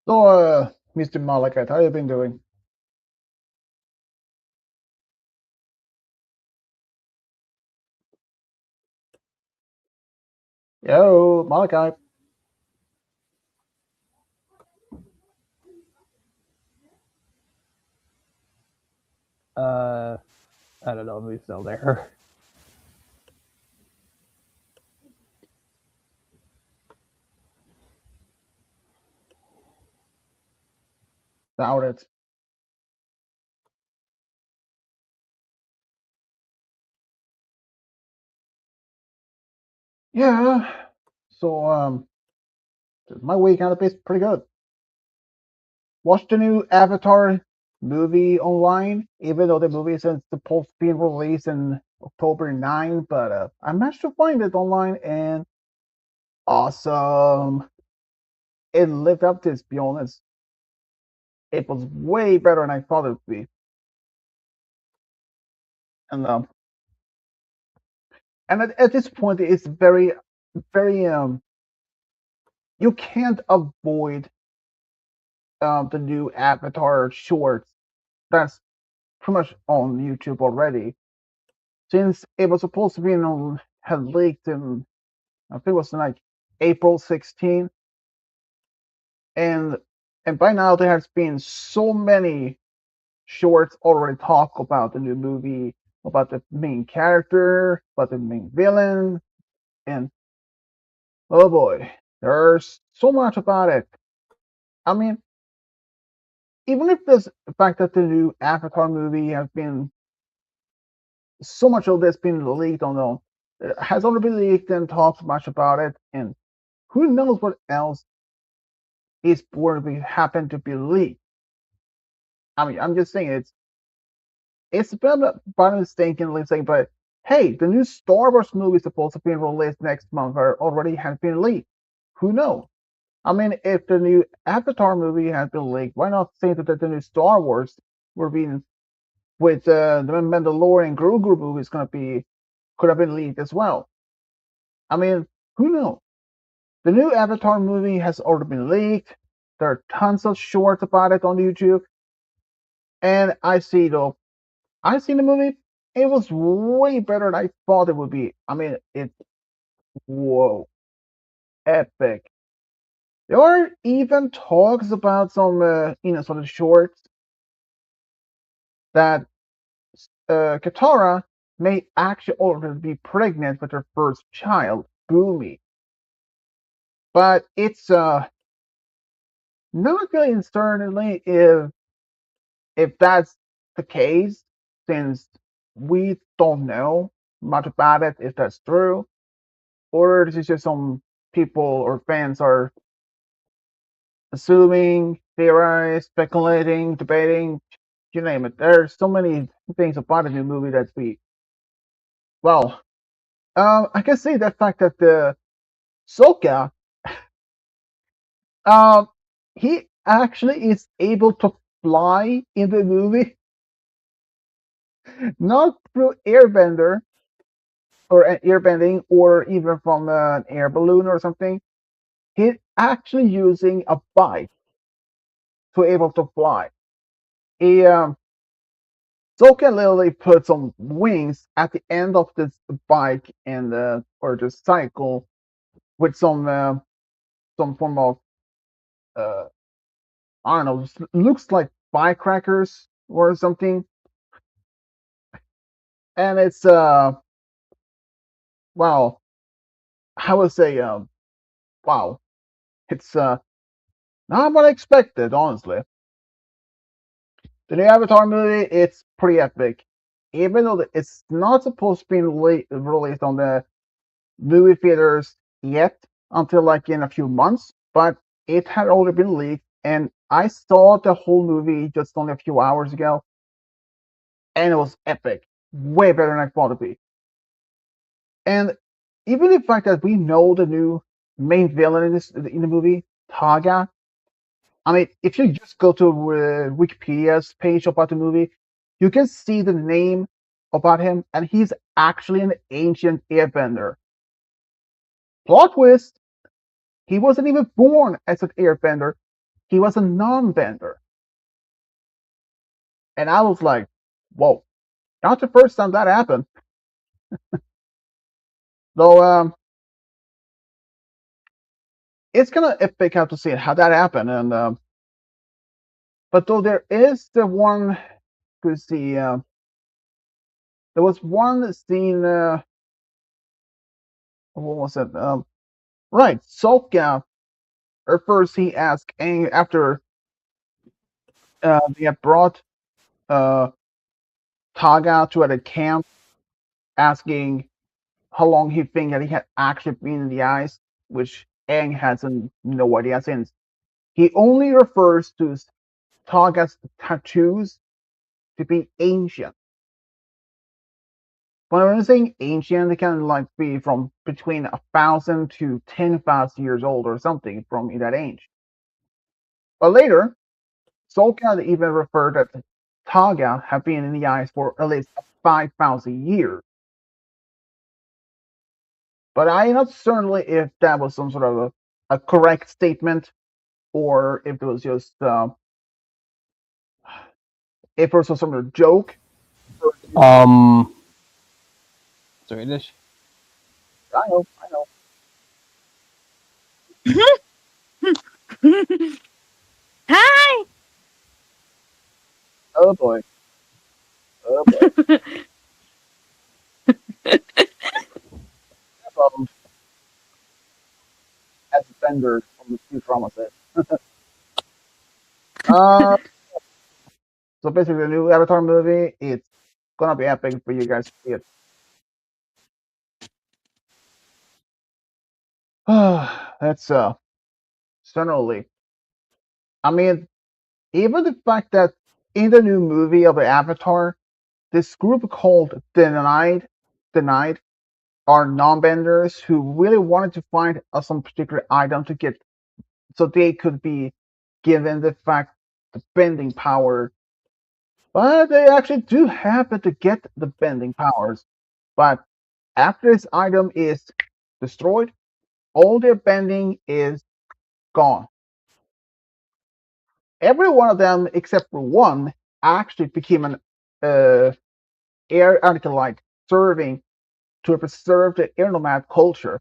So, Mr. Malakite, how you been doing? Yo, Malakite. I don't know if he's still there. Doubt it. Yeah. So, my weekend has been pretty good. Watched the new Avatar movie online, even though the movie isn't supposed to be released in October 9, but I managed to find it online and awesome. It lived up to its, be honest. It was way better than I thought it would be. And at this point, it's very you can't avoid the new Avatar shorts. That's pretty much on YouTube already. Since it was supposed to be had leaked in I think it was like April 16th, and by now there has been so many shorts already talk about the new movie, about the main character, about the main villain, and oh boy, there's so much about it. I mean, even if this the fact that the new Avatar movie has been so much of this been leaked on has already been leaked and talked much about it, and who knows what else is going to happen to be leaked. I mean, I'm just saying it's by mistakenly saying, but hey, the new Star Wars movie is supposed to be released next month or already has been leaked. Who knows? I mean, if the new Avatar movie has been leaked, why not say that the new Star Wars were being with the Mandalorian Grogu movie is gonna be could have been leaked as well. I mean, who knows? The new Avatar movie has already been leaked. There are tons of shorts about it on YouTube, and I see though I seen the movie. It was way better than I thought it would be. I mean, it's whoa, epic. There are even talks about some, sort of shorts that Katara may actually already be pregnant with her first child, Boomy. But it's not really certainly if that's the case, since we don't know much about it, if that's true, or this is just some people or fans are assuming, theorizing, speculating, debating, you name it. There's so many things about the new movie that we, well, I can say the fact that the Soka, um, he actually is able to fly in the movie, not through airbender or airbending or even from an air balloon or something. He's actually using a bike to able to fly. He Soka literally put some wings at the end of this bike and or the cycle with some form of uh, I don't know, looks like firecrackers or something, and it's well, I would say wow, it's not what I expected, honestly. The new Avatar movie, it's pretty epic, even though it's not supposed to be released on the movie theaters yet until like in a few months, but it had already been leaked, and I saw the whole movie just only a few hours ago, and it was epic, way better than I thought it'd be. And even the fact that we know the new main villain in the movie, Taga. I mean, if you just go to Wikipedia's page about the movie, you can see the name about him, and he's actually an ancient airbender. Plot twist: he wasn't even born as an airbender; he was a non-bender. And I was like, "Whoa!" Not the first time that happened. Though, it's kind of epic how to see how that happened, and but though there is the one to see, there was one scene. What was it? Right, Sokka. Or first, he asked Aang after they had brought uh, Taga to at a camp, asking how long he think that he had actually been in the ice, which Aang has no idea since he only refers to Taga's tattoos to be ancient. When I'm saying ancient, they can like be from between 1,000 to 10,000 years old or something from that age. But later, Solka even referred that Taga have been in the ice for at least 5,000 years. But I am not certain if that was some sort of a correct statement or if it was just if it was some sort of joke. Sorry, Dish. I know. Hi. Oh boy. Oh boy. No problem. As a fender from the few promises. So basically, the new Avatar movie, it's gonna be epic for you guys to see it. That's certainly. I mean, even the fact that in the new movie of the Avatar, this group called the Night, denied are non-benders who really wanted to find some particular item to get, so they could be given the bending power. But they actually do happen to get the bending powers. But after this item is destroyed, all their bending is gone. Every one of them, except for one, actually became an air acolyte, serving to preserve the air nomad culture.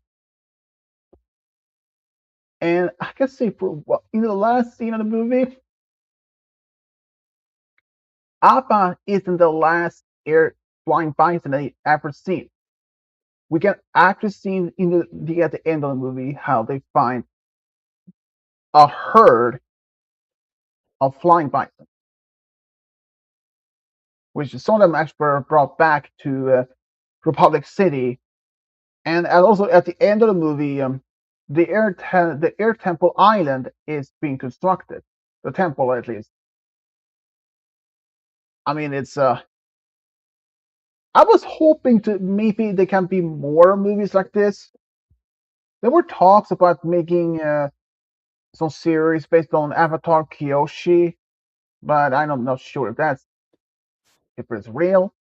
And I can say, in the last scene of the movie, Appa isn't the last air flying bison I ever seen. We can actually see at the end of the movie how they find a herd of flying bison, which some of them actually were brought back to Republic City. And also at the end of the movie, the air temple island is being constructed. The temple, at least. I mean, it's I was hoping to maybe there can be more movies like this. There were talks about making some series based on Avatar Kyoshi, but I'm not sure if it's real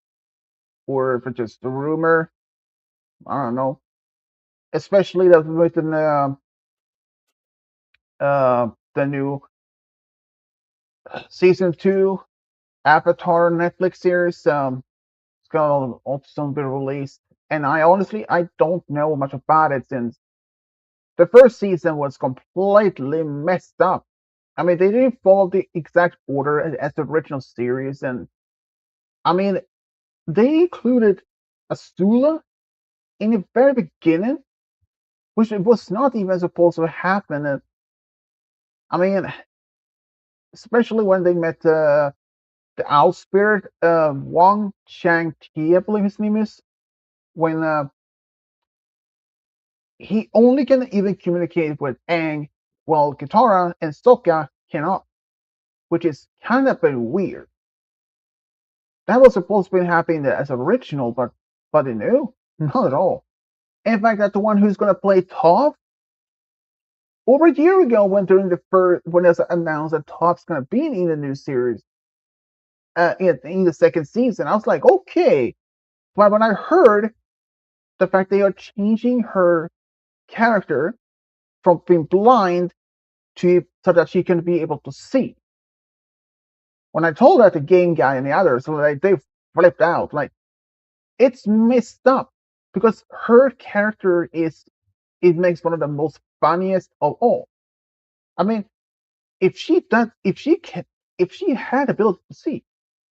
or if it's just a rumor. I don't know. Especially that within the new season 2 Avatar Netflix series. It's gonna also be released, and I don't know much about it since the first season was completely messed up. I mean, they didn't follow the exact order as the original series, and I mean, they included Azula in the very beginning, which was not even supposed to happen. And I mean, especially when they met the owl spirit, Wang Chang-Ti, I believe his name is, when he only can even communicate with Aang, while Katara and Sokka cannot, which is kind of very weird. That was supposed to be happening as original, but no, not at all. In fact, that the one who's going to play Toph, over a year ago, when it was announced that Toph's going to be in the new series, in the second season, I was like, okay. But when I heard the fact they are changing her character from being blind so that she can be able to see. When I told that the game guy and the others, they flipped out. Like, it's messed up because her character makes one of the most funniest of all. I mean, if she had the ability to see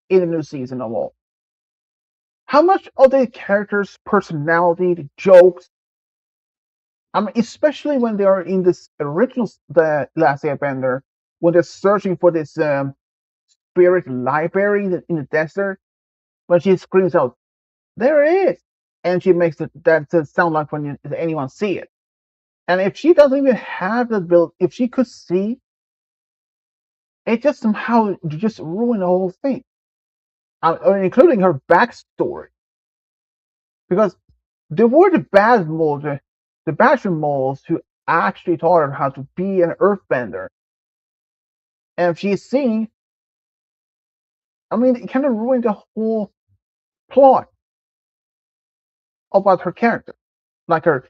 in the new season of all, how much of the character's personality, the jokes, I mean, especially when they are in this original The Last Airbender, when they're searching for this spirit library in the desert, when she screams out, "There it is!" and she makes that sound like when anyone see it. And if she doesn't even have the ability, if she could see, it just somehow just ruined the whole thing, including her backstory. Because there were the Basham moles who actually taught her how to be an earthbender. And if she's seeing, I mean, it kind of ruined the whole plot about her character, like her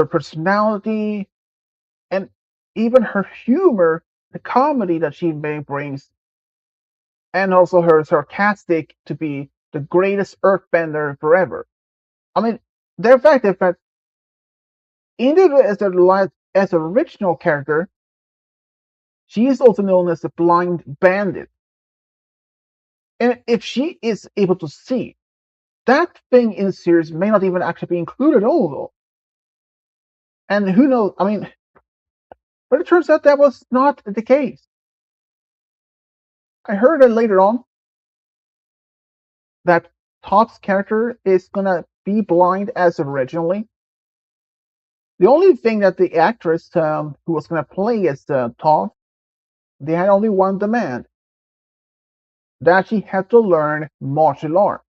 personality, and even her humor, the comedy that she brings, and also her sarcastic to be the greatest earthbender forever. I mean, the fact that as an original character, she is also known as the Blind Bandit. And if she is able to see, that thing in the series may not even actually be included at all, though. And who knows? I mean, but it turns out that was not the case. I heard that later on that Toph's character is gonna be blind as originally. The only thing that the actress who was gonna play as Toph, they had only one demand: that she had to learn martial art.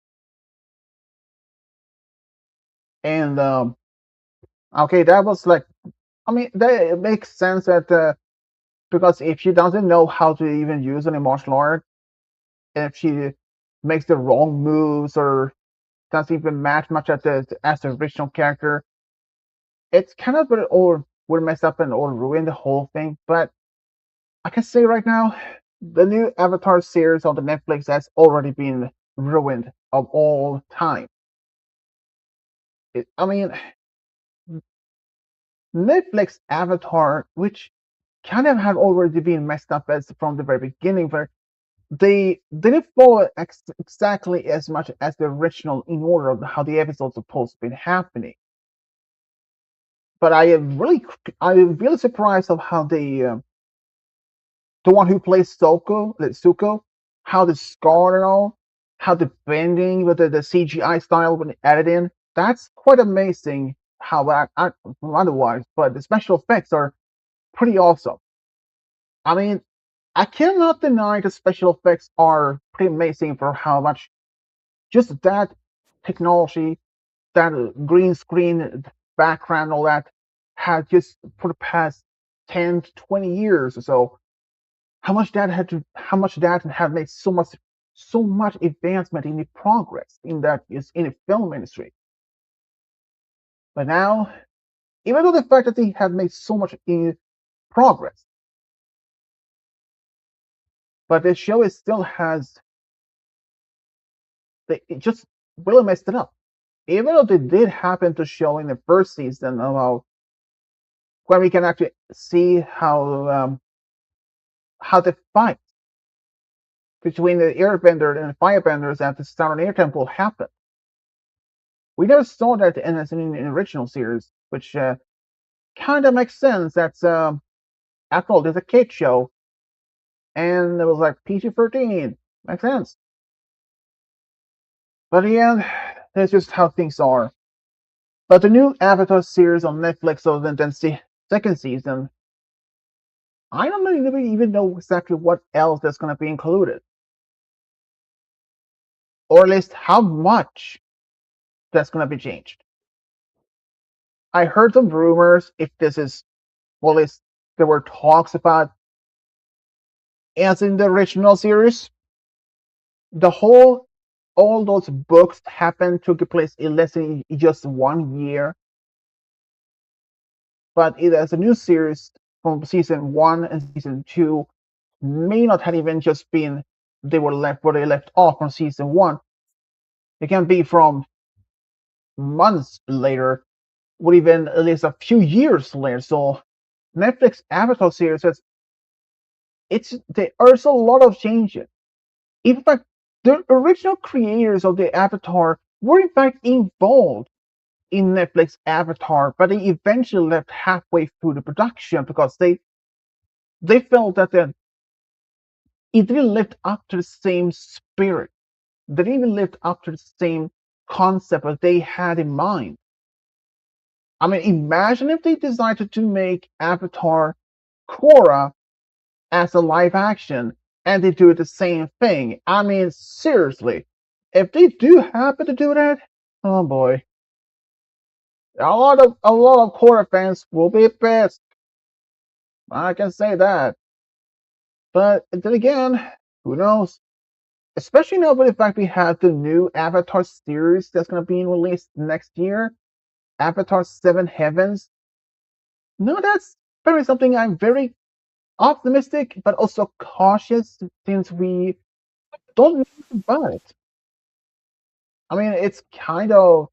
And okay, that was like, I mean, that it makes sense that because if she doesn't know how to even use any martial art, and if she makes the wrong moves or doesn't even match much as the original character, it's kind of would mess up and or ruin the whole thing. But I can say right now, the new Avatar series on the Netflix has already been ruined of all time. I mean, Netflix Avatar, which kind of had already been messed up as from the very beginning, but they didn't follow exactly as much as the original in order of how the episode's supposed to be happening. But I'm really surprised of how the one who plays Zuko, how the scar and all, how the bending with the CGI style when added in, that's quite amazing. How otherwise, but the special effects are pretty awesome. I mean, I cannot deny the special effects are pretty amazing for how much just that technology, that green screen background, all that had just for the past 10 to 20 years or so. How much that had made so much advancement in the progress in that is in the film industry. But now, even though the fact that they have made so much in progress, but the show is still has it just really messed it up. Even though they did happen to show in the first season about where we can actually see how the fight between the airbender and the firebenders at the Southern Air Temple happened. We never saw that in the original series, which kind of makes sense. That's after all, there's a kid show, and it was like PG-13. Makes sense. But in the end, that's just how things are. But the new Avatar series on Netflix, so then the second season, I don't even know exactly what else that's going to be included, or at least how much that's going to be changed. I heard some rumors if this is, well, at least there were talks about, as in the original series, all those books took place in less than just 1 year. But as a new series from season 1 and season 2 may not have even just been they were left where they left off from season 1. It can be from months later, or even at least a few years later. So Netflix Avatar series there's a lot of changes. In fact, the original creators of the Avatar were in fact involved in Netflix Avatar, but they eventually left halfway through the production because they felt that it didn't live up to the same spirit. They didn't even live up to the same concept that they had in mind. I mean, imagine if they decided to make Avatar Korra as a live action and they do the same thing. I mean, seriously, if they do happen to do that, oh boy, a lot of Korra fans will be pissed. I can say that. But then again, who knows? Especially now with the fact we have the new Avatar series that's going to be released next year, Avatar Seven Heavens. No, that's very something I'm very optimistic, but also cautious since we don't know about it. I mean, it's kind of.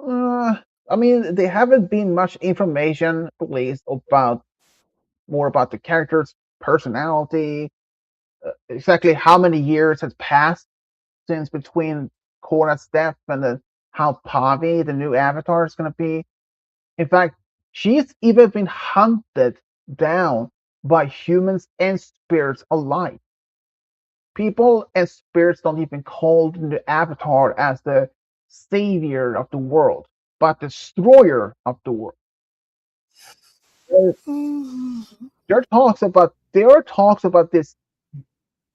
I mean, there haven't been much information released about more about the character's personality, exactly how many years has passed since between Korra's death and how Pavi, the new Avatar, is going to be. In fact, she's even been hunted down by humans and spirits alike. People and spirits don't even call the Avatar as the savior of the world, but destroyer of the world. There are talks about this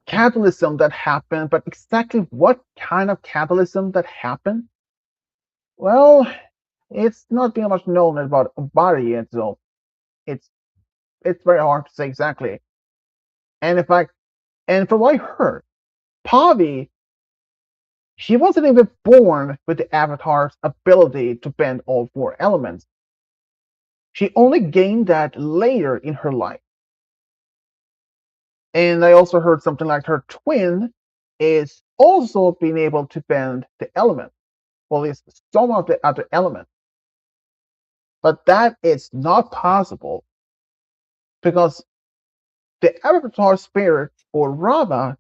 catalysm that happened, but exactly what kind of catalysm that happened, Well, it's not being much known about body yet, so it's it's very hard to say exactly. And in fact, and from what I heard, Pavi, she wasn't even born with the Avatar's ability to bend all four elements. She only gained that later in her life. And I also heard something like her twin is also being able to bend the element. Well, at least some of the other elements. But that is not possible because the Avatar spirit or Rava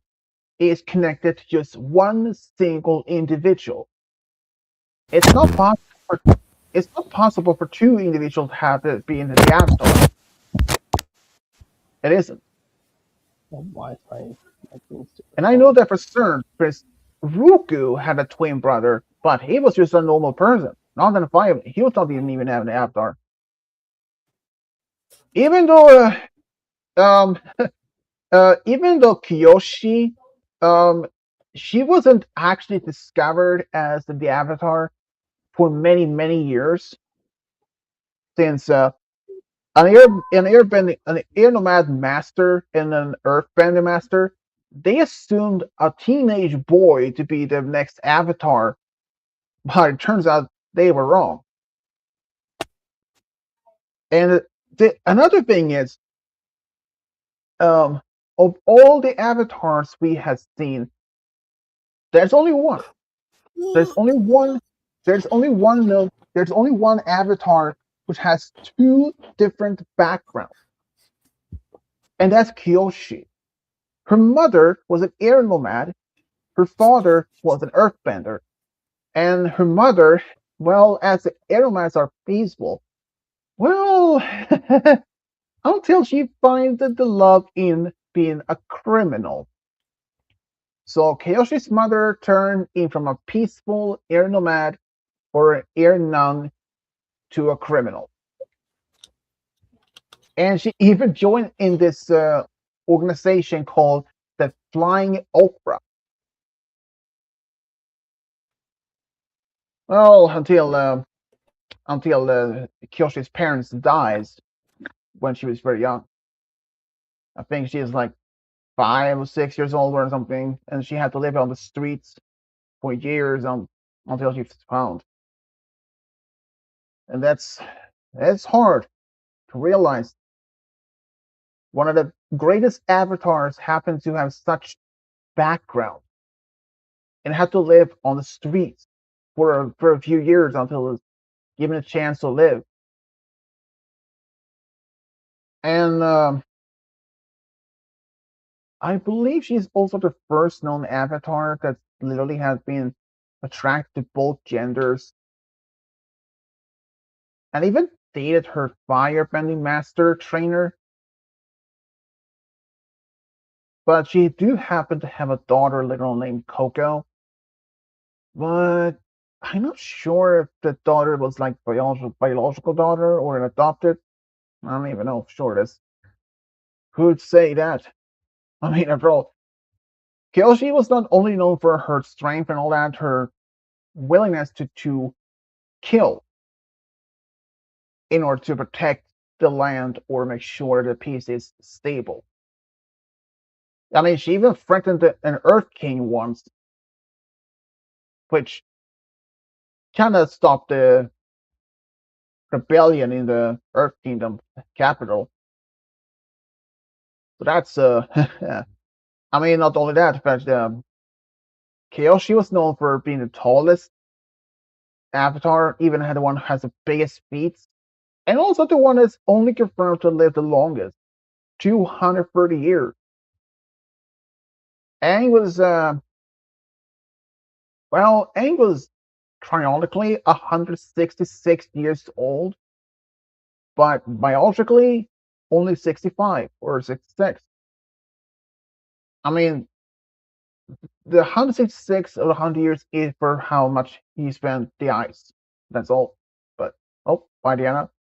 is connected to just one single individual. It's not possible. It's not possible for two individuals to have it be in the Avatar. It isn't. And I know that for certain, because Ruku had a twin brother, but he was just a normal person, not in a fire. He was not even having an Avatar. Even though, um, even though Kyoshi, she wasn't actually discovered as the Avatar for many years, since an air nomad master and an earthbender master, they assumed a teenage boy to be the next Avatar, but it turns out they were wrong. And another thing is, of all the avatars we have seen, there's only one. There's only one. There's only one. No, there's only one avatar which has two different backgrounds, and that's Kyoshi. Her mother was an air nomad. Her father was an earthbender, and her mother, well, as the air nomads are peaceful, well, until she finds the love in being a criminal. So Kyoshi's mother turned in from a peaceful air nomad or an air nun to a criminal. And she even joined in this organization called the Flying Opera. Well, until Kyoshi's parents dies when she was very young. I think she is like 5 or 6 years old or something, and she had to live on the streets for years until she was found. And that's hard to realize. One of the greatest avatars happened to have such background and had to live on the streets for a few years until was given a chance to live. And I believe she's also the first known avatar that literally has been attracted to both genders and even dated her firebending master trainer. But she do happen to have a daughter literally named Coco. But I'm not sure if the daughter was like biological daughter or an adopted. I don't even know if sure it is. Who'd say that? I mean, after all, Kyoshi was not only known for her strength and all that, her willingness to kill in order to protect the land or make sure the peace is stable. I mean, she even threatened an Earth King once, which kind of stopped the rebellion in the Earth Kingdom capital. So that's I mean, not only that, but Kyoshi was known for being the tallest avatar, even had the one who has the biggest feet, and also the one that's only confirmed to live the longest, 230 years. Aang was Aang was chronologically 166 years old, but biologically only 65 or 66. I mean, the 166 or 100 years is for how much he spent the ice. That's all. But oh, bye Diana.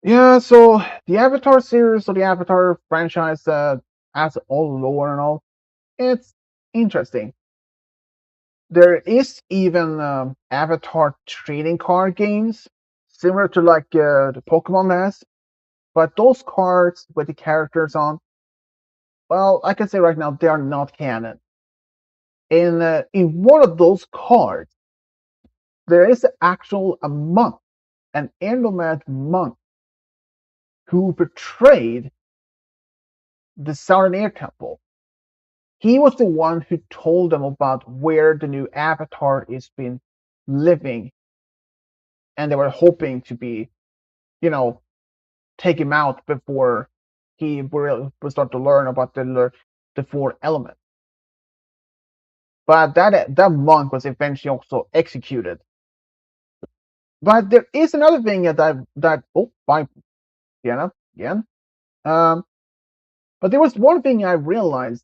Yeah, so the Avatar series or the Avatar franchise has all lore and all. It's interesting. There is even Avatar trading card games, similar to like the Pokemon has, but those cards with the characters on, well, I can say right now they are not canon. In one of those cards, there is actual a monk, an Endomad monk, who betrayed the Southern Air Temple. He was the one who told them about where the new Avatar is been living, and they were hoping to be, you know, take him out before he will start to learn about the four elements. But that monk was eventually also executed. But there is another thing that oh, bye, Diana, again. Um, but there was one thing I realized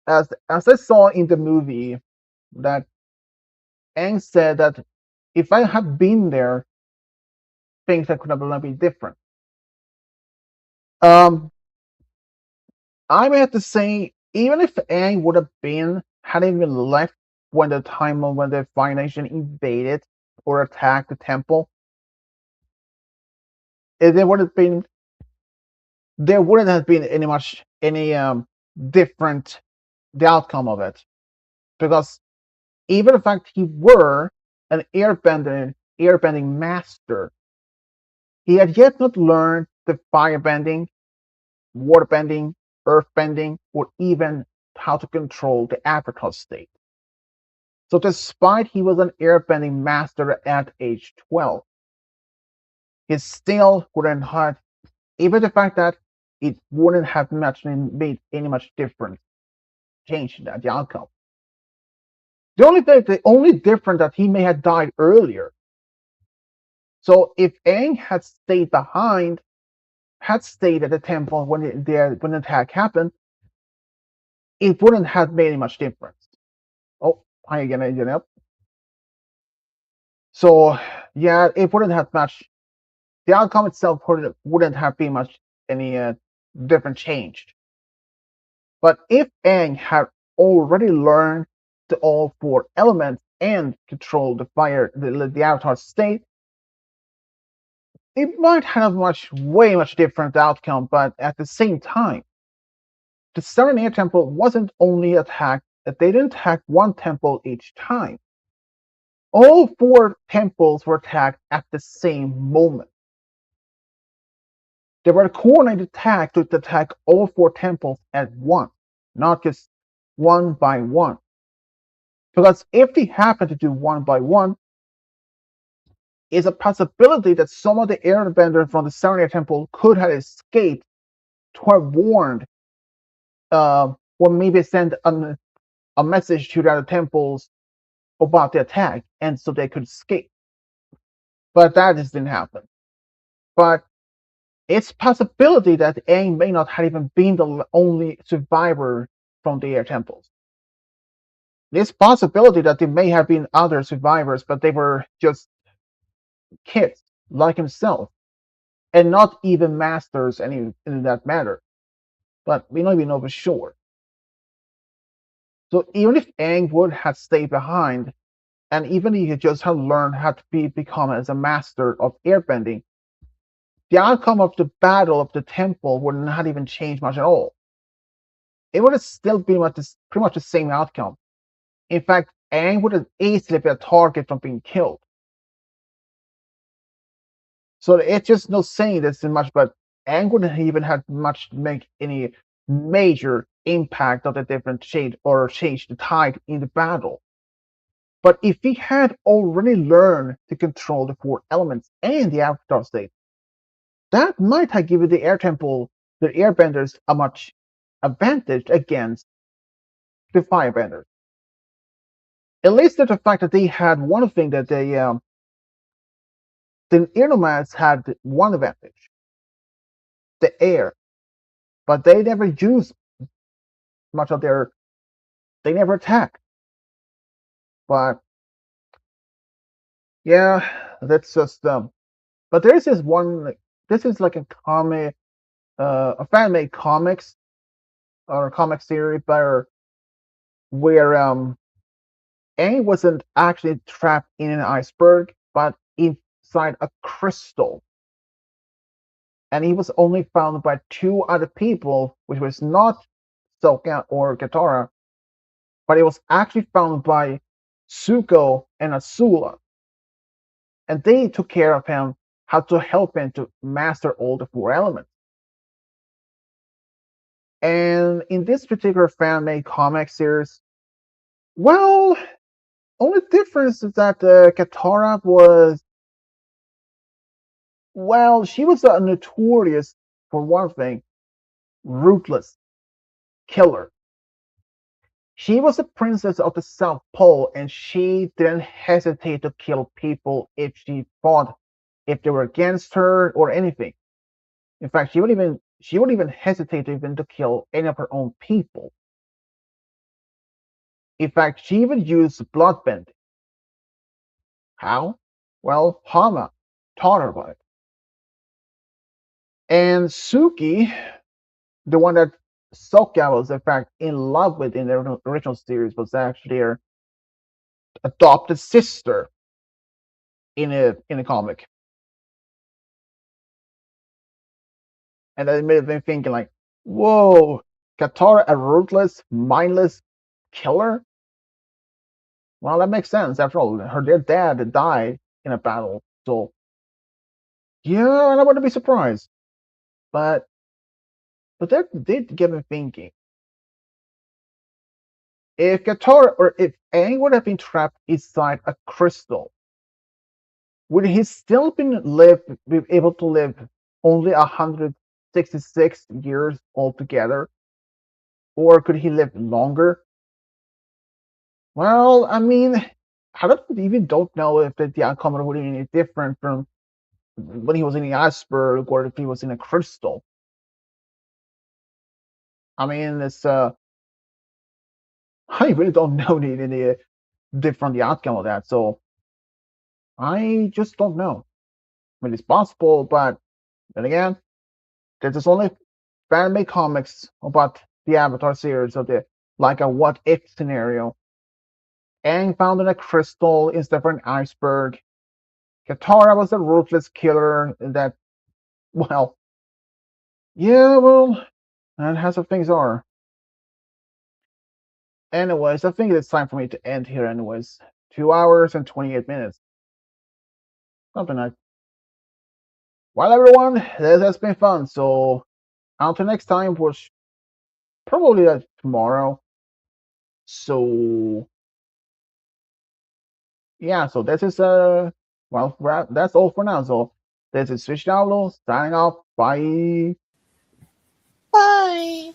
as I saw in the movie that Aang said that if I had been there, things that could have been different. Um, I may have to say, even if Aang would have been had even left when the time of when the Fire Nation invaded or attacked the temple, there would have been there wouldn't have been any different the outcome of it, because even the fact he were an airbending master, he had yet not learned the firebending, waterbending, earthbending, or even how to control the Avatar state. So despite he was an airbending master at age 12, he still wouldn't have, even the fact that it wouldn't have made any much difference, changed the outcome. The only difference that he may have died earlier. So if Aang had stayed behind, had stayed at the temple when the attack happened, it wouldn't have made any much difference. Oh, hi again, Agent. So yeah, it wouldn't have much. The outcome itself wouldn't have been much any different changed. But if Aang had already learned all four elements and controlled the fire, the Avatar state, it might have way much different outcome. But at the same time, the Southern Air Temple wasn't only attacked; they didn't attack one temple each time. All four temples were attacked at the same moment. They were a coordinated attack to attack all four temples at once, not just one by one. Because if they happen to do one by one, it's a possibility that some of the airbenders from the Southern Temple could have escaped to have warned, or maybe sent a message to the other temples about the attack, and so they could escape. But that just didn't happen. But it's possibility that Aang may not have even been the only survivor from the air temples. There's possibility that there may have been other survivors, but they were just kids like himself, and not even masters in that matter. But we don't even know for sure. So even if Aang would have stayed behind, and even if he just had learned how to become as a master of airbending, the outcome of the battle of the temple would not even change much at all. It would have still been pretty much the same outcome. In fact, Aang would have easily been a target from being killed. So it's just no saying this much, but Aang wouldn't even have much to make any major impact of the different shade or change the tide in the battle. But if he had already learned to control the four elements and the Avatar state, that might have given the Air Temple, the Airbenders, a much advantage against the Firebenders. At least the fact that they had one thing that the Air Nomads had one advantage: the air, but they never used much of their. They never attack. But yeah, that's just But there is this one. This is like a comic, a fan made comics or a comic series where Aang wasn't actually trapped in an iceberg, but inside a crystal. And he was only found by two other people, which was not Sokka or Katara, but it was actually found by Zuko and Azula. And they took care of him, how to help him to master all the four elements. And in this particular fan-made comic series, well, only difference is that Katara was, well, she was a notorious, for one thing, ruthless killer. She was a princess of the South Pole, and she didn't hesitate to kill people if she fought, if they were against her or anything. In fact, she would even hesitate even to kill any of her own people. In fact, she even used bloodbending. How? Well, Hama taught her about it. And Suki, the one that Sokka was in fact in love with in the original series, was actually her adopted sister in a comic. And that made me thinking like, whoa, Katara, a ruthless, mindless killer? Well, that makes sense. After all, their dad died in a battle, so yeah, I wouldn't be surprised. But that did get me thinking. If Katara or if Aang would have been trapped inside a crystal, would he still be able to live only 166 years altogether? Or could he live longer? Well, I mean, I don't know if the outcome would be any different from when he was in the iceberg or if he was in a crystal. I mean, it's I really don't know the different the outcome of that, so I just don't know. I mean, it's possible, but then again, there's only fan-made comics about the Avatar series of the like a what if scenario. Aang found in a crystal instead of an iceberg. Katara was a ruthless killer that, well, yeah, well, and how some things are. Anyways, I think it's time for me to end here. Anyways, 2 hours and 28 minutes. Something like. Well, everyone, this has been fun. So until next time, which probably tomorrow. So yeah, so this is well, that's all for now. So this is Switch Download signing off. Bye. Bye.